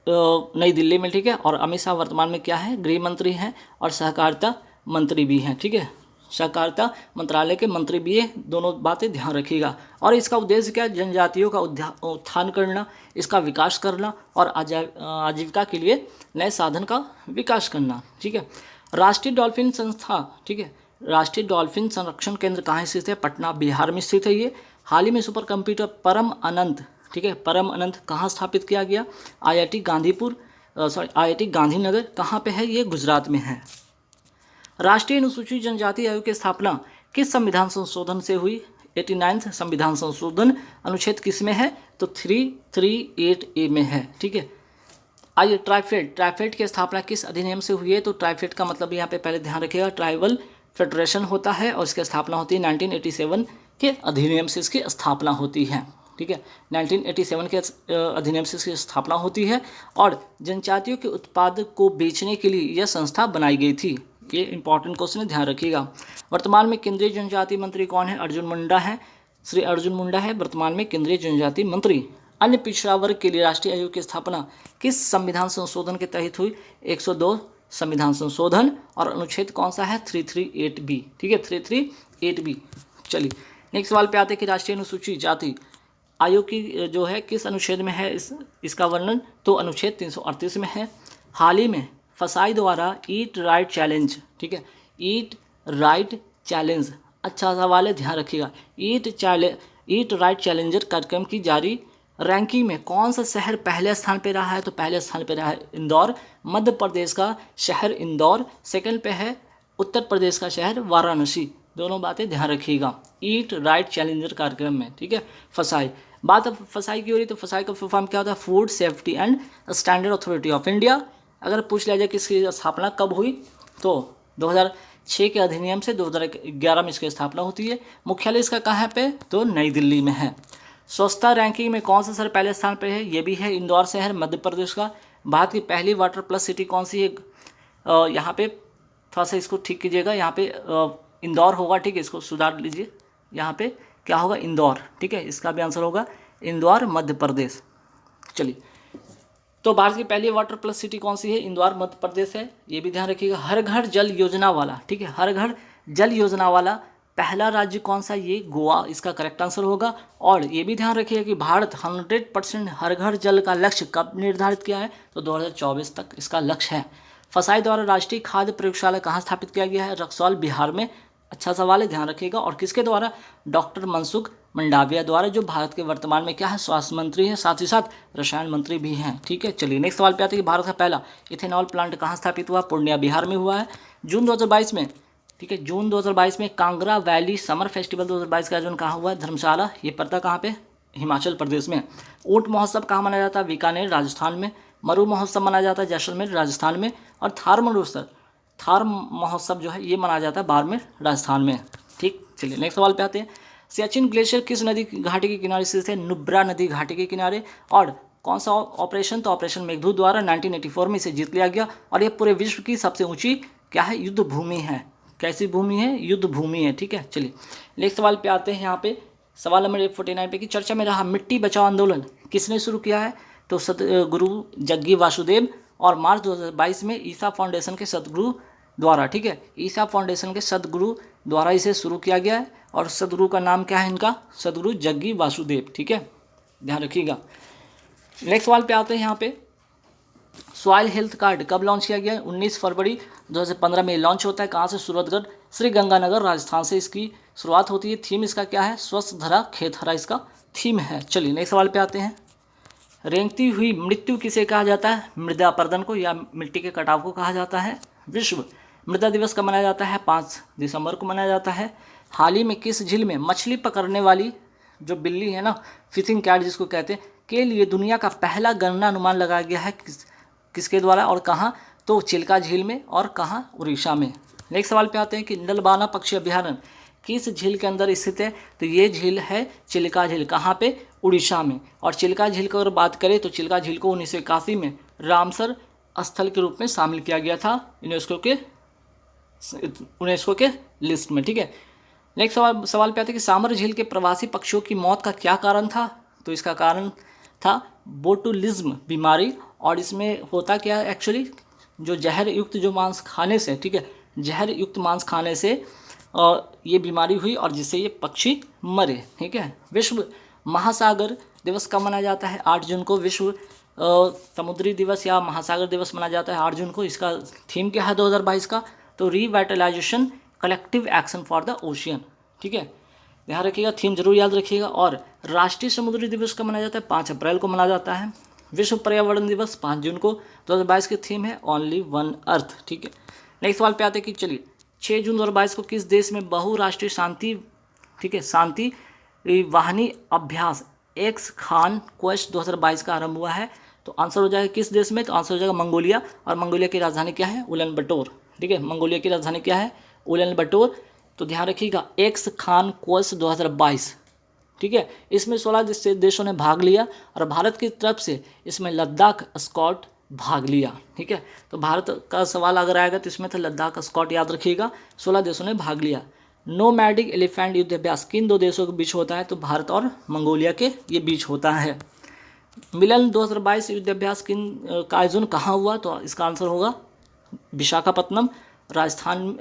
नई दिल्ली में, ठीक है। और अमित शाह वर्तमान में क्या है? गृह मंत्री हैं और सहकारिता मंत्री भी हैं, ठीक है। सहकारिता मंत्रालय के मंत्री भी है, दोनों बातें ध्यान रखिएगा। और इसका उद्देश्य क्या है? जनजातियों का उत्थान करना, इसका विकास करना और आजीविका के लिए नए साधन का विकास करना। ठीक है। राष्ट्रीय डॉल्फिन संस्था, ठीक है, राष्ट्रीय डॉल्फिन संरक्षण केंद्र कहाँ स्थित है? पटना बिहार में स्थित है ये। हाल ही में सुपर कंप्यूटर परम अनंत, ठीक है, परम अनंत कहाँ स्थापित किया गया? आईआईटी आईआईटी गांधीनगर कहाँ पे है? ये गुजरात में है। राष्ट्रीय अनुसूचित जनजाति आयोग की स्थापना किस संविधान संशोधन से हुई? 89वां संविधान संशोधन अनुच्छेद किस में है? तो 338A में है। ठीक है। आइए ट्राइफेड की स्थापना किस अधिनियम से हुई है? तो ट्राइफेड का मतलब यहाँ पे पहले ध्यान रखिएगा, ट्राइबल फेडरेशन होता है और इसकी स्थापना होती है 1987 के अधिनियम से इसकी स्थापना होती है। ठीक है, 1987 के अधिनियम से इसकी स्थापना होती है और जनजातियों के उत्पाद को बेचने के लिए यह संस्था बनाई गई थी। ये इंपॉर्टेंट क्वेश्चन है, ध्यान रखिएगा। वर्तमान में केंद्रीय जनजाति मंत्री कौन है? अर्जुन मुंडा है, श्री अर्जुन मुंडा है वर्तमान में केंद्रीय जनजाति मंत्री। अन्य पिछड़ा वर्ग के लिए राष्ट्रीय आयोग की स्थापना किस संविधान संशोधन के तहत हुई? 102 संविधान संशोधन और अनुच्छेद कौन सा है? 338B। ठीक है, 338B। चलिए नेक्स्ट सवाल पे आते हैं कि राष्ट्रीय अनुसूचित जाति आयोग की जो है किस अनुच्छेद में है इसका वर्णन? तो अनुच्छेद 338 में है। हाल ही में फसाई द्वारा ईट राइट चैलेंज, ठीक है, ईट राइट चैलेंज, अच्छा सवाल है, ध्यान रखिएगा। ईट राइट चैलेंजर कार्यक्रम की जारी रैंकिंग में कौन सा शहर पहले स्थान पे रहा है? तो पहले स्थान पे रहा है इंदौर, मध्य प्रदेश का शहर इंदौर। सेकंड पे है उत्तर प्रदेश का शहर वाराणसी। दोनों बातें ध्यान रखिएगा ईट राइट चैलेंजर कार्यक्रम में। ठीक है। फसाई, बात अब फसाई की हो रही तो फसाई का फुल फॉर्म क्या होता है? Food safety and standard authority of India. अगर पूछ लिया जाए कि इसकी स्थापना कब हुई तो 2006 के अधिनियम से 2011 में इसकी स्थापना होती है। मुख्यालय इसका कहाँ पे? तो नई दिल्ली में है। स्वच्छता रैंकिंग में कौन सा शहर पहले स्थान पर है? ये भी है इंदौर शहर मध्य प्रदेश का। भारत की पहली वाटर प्लस सिटी कौन सी है? यहाँ पे थोड़ा सा इसको ठीक कीजिएगा, यहाँ पे इंदौर होगा। ठीक है, इसको सुधार लीजिए, यहाँ पे क्या होगा? इंदौर। ठीक है, इसका भी आंसर होगा इंदौर मध्य प्रदेश। चलिए, तो भारत की पहली वाटर प्लस सिटी कौन सी है? इंदौर मध्य प्रदेश है, ये भी ध्यान रखिएगा। हर घर जल योजना वाला, ठीक है, हर घर जल योजना वाला पहला राज्य कौन सा? ये गोवा इसका करेक्ट आंसर होगा। और ये भी ध्यान रखिएगा कि भारत 100% हर घर जल का लक्ष्य कब निर्धारित किया है? तो 2024 तक इसका लक्ष्य है। फसाई द्वारा राष्ट्रीय खाद्य प्रयोगशाला कहाँ स्थापित किया गया है? रक्सौल बिहार में। अच्छा सवाल है, ध्यान रखिएगा। और किसके द्वारा? डॉक्टर मनसुख मंडाविया द्वारा, जो भारत के वर्तमान में क्या है? स्वास्थ्य मंत्री हैं, साथ ही साथ रसायन मंत्री भी हैं। ठीक है। चलिए नेक्स्ट सवाल पे आते हैं कि भारत का पहला इथेनॉल प्लांट कहाँ स्थापित हुआ? पूर्णिया बिहार में हुआ है जून 2022 में। ठीक है, जून 2022 में कांगड़ा वैली समर फेस्टिवल 2022 का आयोजन कहाँ हुआ है? धर्मशाला। ये पड़ता कहाँ पे? हिमाचल प्रदेश में। ऊंट महोत्सव कहाँ मनाया जाता है? बीकानेर राजस्थान में। मरु महोत्सव मनाया जाता है जैसलमेर राजस्थान में। और थार महोत्सव जो है ये मनाया जाता है बाड़मेर राजस्थान में। ठीक, चलिए नेक्स्ट सवाल पे आते हैं। सियाचिन ग्लेशियर किस नदी घाटी के किनारे स्थित है? नुब्रा नदी घाटी के किनारे। और कौन सा ऑपरेशन? तो ऑपरेशन मेघदूत द्वारा 1984 में इसे जीत लिया गया। और ये पूरे विश्व की सबसे ऊंची क्या है? युद्ध भूमि है। कैसी भूमि है? युद्ध भूमि है। ठीक है। चलिए नेक्स्ट सवाल पे आते हैं। यहाँ पे सवाल नंबर 149 पे कि चर्चा में रहा मिट्टी बचाओ आंदोलन किसने शुरू किया है? तो सदगुरु जग्गी वासुदेव। और मार्च 2022 में ईसा फाउंडेशन के सदगुरु द्वारा, ठीक है, ईसा फाउंडेशन के सदगुरु द्वारा इसे शुरू किया गया है। और सदगुरु का नाम क्या है इनका? सदगुरु जग्गी वासुदेव। ठीक है, ध्यान रखिएगा। नेक्स्ट सवाल पे आते हैं। यहाँ पे सॉइल हेल्थ कार्ड कब लॉन्च किया गया? 19 फरवरी 2015 में लॉन्च होता है। कहाँ से? सूरतगढ़ श्री गंगानगर राजस्थान से इसकी शुरुआत होती है। थीम इसका क्या है? स्वस्थ धरा खेत हरा इसका थीम है। चलिए नेक्स्ट सवाल पे आते हैं। रेंगती हुई मृत्यु किसे कहा जाता है? मृदा अपरदन को या मिट्टी के कटाव को कहा जाता है। विश्व मृदा दिवस कब मनाया जाता है? 5 दिसंबर को मनाया जाता है। हाल ही में किस झील में मछली पकड़ने वाली जो बिल्ली है ना, फिशिंग कैट जिसको कहते हैं, के लिए दुनिया का पहला गणना अनुमान लगाया गया है? किसके द्वारा और कहाँ? तो चिल्का झील में। और कहाँ? उड़ीसा में। नेक्स्ट सवाल पे आते हैं कि नलबाना पक्षी अभ्यारण्य किस झील के अंदर स्थित है? तो ये झील है चिल्का झील। कहाँ पे? उड़ीसा में। और चिल्का झील की अगर बात करें तो चिल्का झील को 1981 में रामसर स्थल के रूप में शामिल किया गया था यूनेस्को के लिस्ट में। ठीक है। नेक्स्ट सवाल पे आते हैं कि सामर झील के प्रवासी पक्षियों की मौत का क्या कारण था? तो इसका कारण था बोटुलिज्म बीमारी। और इसमें होता क्या है एक्चुअली, जो जहर युक्त जो मांस खाने से, ठीक है, जहर युक्त मांस खाने से ये बीमारी हुई और जिससे ये पक्षी मरे। ठीक है। विश्व महासागर दिवस कब मनाया जाता है? 8 जून को विश्व समुद्री दिवस या महासागर दिवस मनाया जाता है 8 जून को। इसका थीम क्या है 2022 का? तो revitalisation collective action for the ocean. ठीक है, ध्यान रखिएगा, थीम जरूर याद रखिएगा। और राष्ट्रीय समुद्री दिवस कब मनाया जाता है? 5 अप्रैल को मनाया जाता है। विश्व पर्यावरण दिवस 5 जून को 2022 की थीम है ओनली वन अर्थ। ठीक है। नेक्स्ट सवाल पे आते हैं कि चलिए 6 जून 2022 को किस देश में बहुराष्ट्रीय शांति, ठीक है, शांति वाहिनी अभ्यास एक्स खान क्वेस्ट 2022 का आरंभ हुआ है? तो आंसर हो जाएगा किस देश में? तो आंसर हो जाएगा मंगोलिया। और मंगोलिया की राजधानी क्या है? उलन बटोर। ठीक है, मंगोलिया की राजधानी क्या है? उलन बटोर। तो ध्यान रखिएगा एक्स खान क्वेस्ट 2022। ठीक है, इसमें 16 देशों ने भाग लिया और भारत की तरफ से इसमें लद्दाख स्कॉट भाग लिया। ठीक है, तो भारत का सवाल अगर आएगा तो इसमें था लद्दाख स्कॉट, याद रखिएगा। 16 देशों ने भाग लिया। नोमैडिक एलिफेंट युद्ध अभ्यास किन 2 देशों के बीच होता है? तो भारत और मंगोलिया के ये बीच होता है। मिलन 2022 युद्ध अभ्यास किन का आयोजन कहाँ हुआ? तो इसका आंसर होगा विशाखापत्तनम, राजस्थान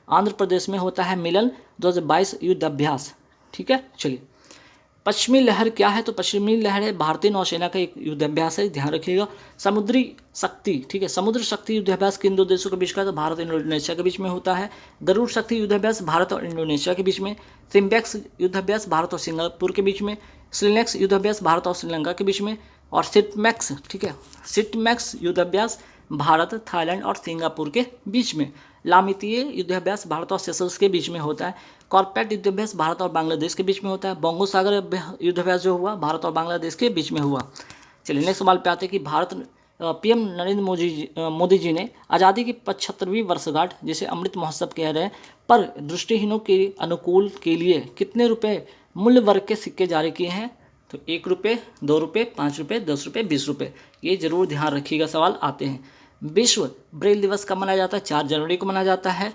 आंध्र प्रदेश में होता है मिलन 2022 युद्ध अभ्यास। ठीक है, चलिए पश्चिमी लहर क्या है? तो पश्चिमी लहर है भारतीय नौसेना का एक युद्धाभ्यास है, ध्यान रखिएगा। समुद्री शक्ति, ठीक है, समुद्र शक्ति युद्धाभ्यास किन 2 देशों के बीच का? तो भारत और इंडोनेशिया के बीच में होता है। गरुड़ शक्ति युद्धाभ्यास भारत और इंडोनेशिया के बीच में। सिम्बेक्स युद्धाभ्यास भारत और सिंगापुर के बीच में। स्लिनेक्स युद्धाभ्यास भारत और श्रीलंका के बीच में। और सिटमैक्स, ठीक है, सिटमैक्स युद्धाभ्यास भारत, थाईलैंड और सिंगापुर के बीच में। लामितीय युद्धाभ्यास भारत और सेशल्स के बीच में होता है। कॉर्पेट युद्धाभ्यास भारत और बांग्लादेश के बीच में होता है। बंगो सागर युद्धाभ्यास जो हुआ भारत और बांग्लादेश के बीच में हुआ। चलिए नेक्स्ट सवाल पे आते हैं कि भारत पीएम नरेंद्र मोदी जी ने आज़ादी की 75वीं वर्षगांठ, जिसे अमृत महोत्सव कह रहे हैं, पर दृष्टिहीनों के अनुकूल के लिए कितने रुपए मूल्य वर्ग के सिक्के जारी किए हैं? तो 1 रुपये, 2 रुपये, 5 रुपये, 10 रुपये, 20 रुपये। ये जरूर ध्यान रखिएगा, सवाल आते हैं। विश्व ब्रेल दिवस कब मनाया जाता है? 4 जनवरी को मनाया जाता है।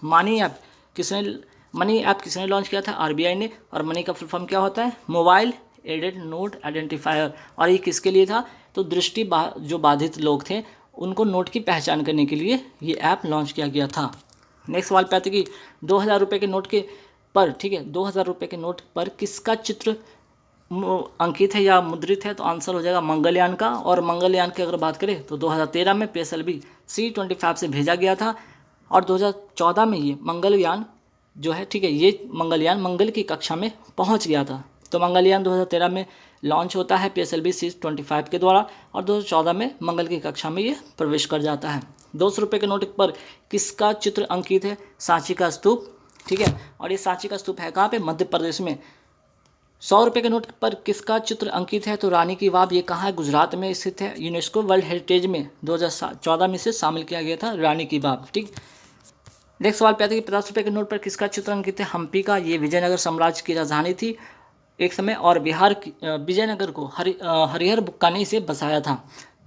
मनी ऐप किसने लॉन्च किया था? आरबीआई ने। और मनी का फुल फॉर्म क्या होता है? Mobile aided note identifier. और ये किसके लिए था? तो जो बाधित लोग थे उनको नोट की पहचान करने के लिए ये ऐप लॉन्च किया गया था। नेक्स्ट सवाल पे आते कि 2000 रुपये के नोट के पर, ठीक है, 2000 रुपये के नोट पर किसका चित्र अंकित है या मुद्रित है? तो आंसर हो जाएगा मंगलयान का। और मंगलयान की अगर बात करें तो 2013 में PSLV C-25 से भेजा गया था और 2014 में ये मंगलयान जो है, ठीक है, ये मंगलयान मंगल की कक्षा में पहुंच गया था। तो मंगलयान 2013 में लॉन्च होता है PSLV C-25 के द्वारा और 2014 में मंगल की कक्षा में ये प्रवेश कर जाता है। 200 रुपये के नोट पर किसका चित्र अंकित है? सांची का स्तूप। ठीक है, और ये सांची का स्तूप है कहाँ पे? मध्य प्रदेश में। 100 रुपये के नोट पर किसका चित्र अंकित है? तो रानी की वाव। ये कहाँ है? गुजरात में स्थित है। यूनेस्को वर्ल्ड हेरिटेज में 2014 में से शामिल किया गया था रानी की वाव। ठीक, नेक्स्ट सवाल पे आते हैं कि 50 रुपये के नोट पर किसका चित्र अंकित है? हम्पी का। ये विजयनगर साम्राज्य की राजधानी थी एक समय और विजयनगर को हरिहर बुक्का ने इसे बसाया था।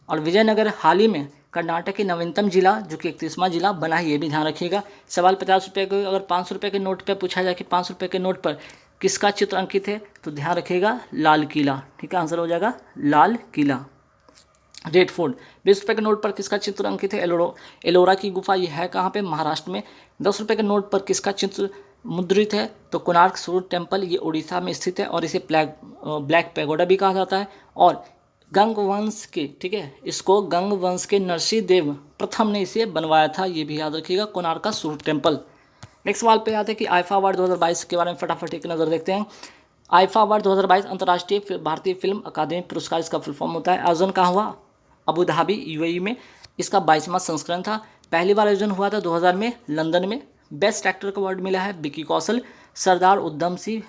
और विजयनगर हाल ही में कर्नाटक के नवीनतम जिला जो कि 31वां जिला बना है, ये भी ध्यान रखिएगा। सवाल 50 रुपये को अगर 500 रुपये के नोट पर पूछा जाए कि 500 रुपये के नोट पर किसका चित्र अंकित है? तो ध्यान रखिएगा लाल किला। ठीक है, आंसर हो जाएगा लाल किला। Red fort. 20 रुपये के नोट पर किसका चित्र अंकित है? एलोरा की गुफा। ये है कहाँ पे? महाराष्ट्र में। 10 रुपये के नोट पर किसका चित्र मुद्रित है? तो कोणार्क सूर्य टेम्पल। ये उड़ीसा में स्थित है और इसे ब्लैक पैगोडा भी कहा जाता है। और गंग वंश के, ठीक है, इसको गंग वंश के नरसिंह देव प्रथम ने इसे बनवाया था, ये भी याद रखिएगा, कोणार्क का सूर्य टेम्पल। नेक्स्ट सवाल पे आते हैं कि आईफा अवार्ड 2022 के बारे में फटाफट एक नज़र देखते हैं। आईफा अवार्ड 2022 अंतर्राष्ट्रीय भारतीय फिल्म अकादमी पुरस्कार, इसका फुल फॉर्म होता है। आयोजन कहाँ हुआ? अबू धाबी, UAE में। इसका 22वां संस्करण था। पहली बार आयोजन हुआ था 2000 में लंदन में। बेस्ट एक्टर का अवार्ड मिला है विकी कौशल सरदार उधम सिंह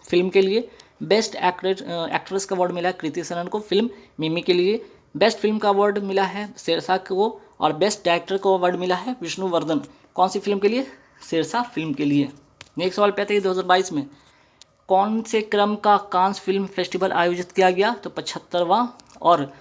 फिल्म के लिए। बेस्ट एक्ट्रेस का अवार्ड मिला है कृति सनन को फिल्म मिमी के लिए। बेस्ट फिल्म का अवार्ड मिला है शेरशाह को। और बेस्ट डायरेक्टर को अवार्ड मिला है विष्णुवर्धन। कौन सी फिल्म के लिए? शेरशाह फिल्म के लिए। नेक्स्ट सवाल पे आते हैं 2022 में कौन से क्रम का कांस फिल्म फेस्टिवल आयोजित किया गया? तो 75वां। और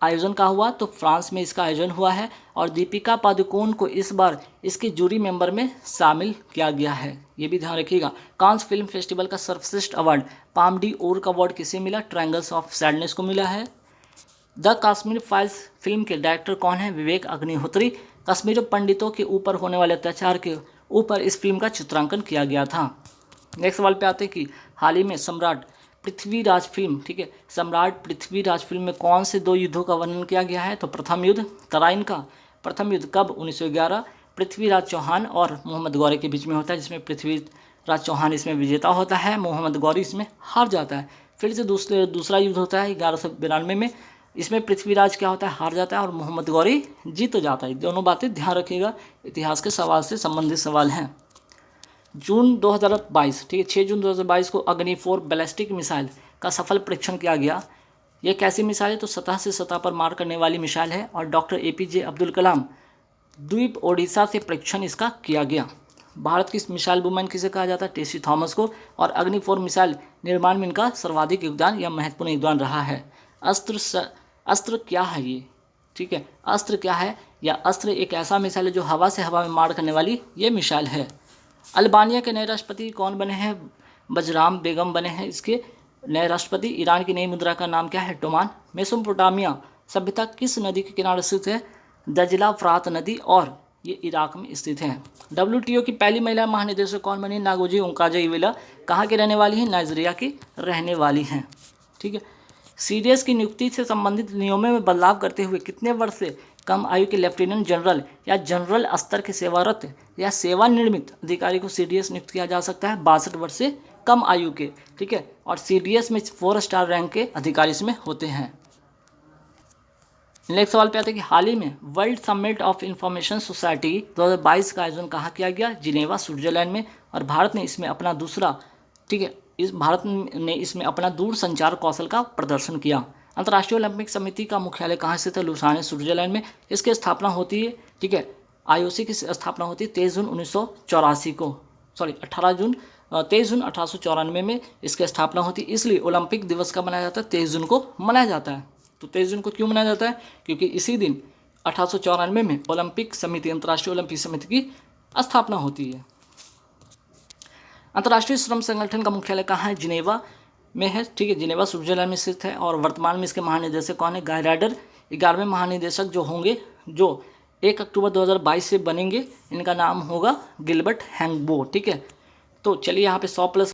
आयोजन का हुआ? तो फ्रांस में इसका आयोजन हुआ है। और दीपिका पादुकोण को इस बार इसके जूरी मेंबर में शामिल किया गया है, ये भी ध्यान रखिएगा। कांस फिल्म फेस्टिवल का सर्वश्रेष्ठ अवार्ड पाम डी ओर का अवार्ड किसे मिला? ट्रायंगल्स ऑफ सैडनेस को मिला है। द कश्मीर फाइल्स फिल्म के डायरेक्टर कौन है? विवेक अग्निहोत्री। कश्मीर पंडितों के ऊपर होने वाले अत्याचार के ऊपर इस फिल्म का चित्रांकन किया गया था। नेक्स्ट सवाल पे आते हैं कि हाल ही में सम्राट पृथ्वीराज फिल्म, ठीक है, सम्राट पृथ्वीराज फिल्म में कौन से 2 युद्धों का वर्णन किया गया है? तो प्रथम युद्ध तराइन का। प्रथम युद्ध कब? 1911 पृथ्वीराज चौहान और मोहम्मद गौरी के बीच में होता है, जिसमें पृथ्वीराज चौहान इसमें विजेता होता है, मोहम्मद गौरी इसमें हार जाता है। फिर से दूसरा युद्ध होता है 1192 में, इसमें पृथ्वीराज क्या होता है? हार जाता है और मोहम्मद गौरी जीत जाता है। दोनों बातें ध्यान रखिएगा, इतिहास के सवाल से संबंधित सवाल हैं। जून 2022, ठीक है, 6 जून 2022 को अग्नि 4 बैलिस्टिक मिसाइल का सफल परीक्षण किया गया। यह कैसी मिसाइल है? तो सतह से सतह पर मार करने वाली मिसाइल है और डॉक्टर APJ अब्दुल कलाम द्वीप ओडिशा से परीक्षण इसका किया गया। भारत की मिसाइल वुमन किसे कहा जाता है? टेसी थॉमस को। और अग्नि 4 मिसाइल निर्माण में इनका सर्वाधिक योगदान या महत्वपूर्ण योगदान रहा है। अस्त्र क्या है ये? ठीक है, अस्त्र क्या है? या अस्त्र एक ऐसा मिसाइल है जो हवा से हवा में मार करने वाली ये मिसाइल है। अल्बानिया के नए राष्ट्रपति कौन बने हैं? बजराम बेगम बने हैं इसके नए राष्ट्रपति। ईरान की नई मुद्रा का नाम क्या है? टोमान। मेसोपोटामिया सभ्यता किस नदी के किनारे स्थित है? दजला फ्रात नदी, और ये इराक में स्थित है। WTO की पहली महिला महानिदेशक कौन बनी? नागोजी ओंकाजा-इवेला। कहाँ की रहने वाली हैं? नाइजीरिया की रहने वाली हैं। ठीक है, CDS की नियुक्ति से संबंधित नियमों में बदलाव करते हुए कितने वर्ष से कम आयु के लेफ्टिनेंट जनरल या जनरल स्तर के सेवारत या सेवानिवृत्त अधिकारी को CDS नियुक्त किया जा सकता है? 62 वर्ष से कम आयु के। ठीक है, और CDS में 4 स्टार रैंक के अधिकारी इसमें होते हैं। नेक्स्ट सवाल पे आते हैं कि हाल ही में world summit of information society 2022 का आयोजन कहाँ किया गया? जिनेवा, स्विट्जरलैंड में। और भारत ने इसमें अपना दूसरा, ठीक है, भारत ने इसमें अपना दूर संचार कौशल का प्रदर्शन किया। अंतर्राष्ट्रीय ओलंपिक समिति का मुख्यालय कहाँ स्थित है? लुसाने, स्विट्जरलैंड में। इसकी स्थापना होती है, ठीक है, IOC की स्थापना होती है 23 जून 1984 को, 23 जून 1894 में इसकी स्थापना होती है। इसलिए ओलंपिक दिवस का मनाया जाता है 23 जून को मनाया जाता है। तो 23 जून को क्यों मनाया जाता है? क्योंकि इसी दिन 1894 में ओलंपिक समिति, अंतर्राष्ट्रीय ओलंपिक समिति की स्थापना होती है। अंतर्राष्ट्रीय श्रम संगठन का मुख्यालय कहाँ है? जिनेवा में है, ठीक है, जिनेवा स्विट्जरलैंड में स्थित है। और वर्तमान में इसके महानिदेशक कौन है? गाय राइडर। 11वें महानिदेशक जो होंगे, जो 1 अक्टूबर 2022 से बनेंगे, इनका नाम होगा गिलबर्ट हैंगबो। ठीक है, तो चलिए यहाँ पे 100+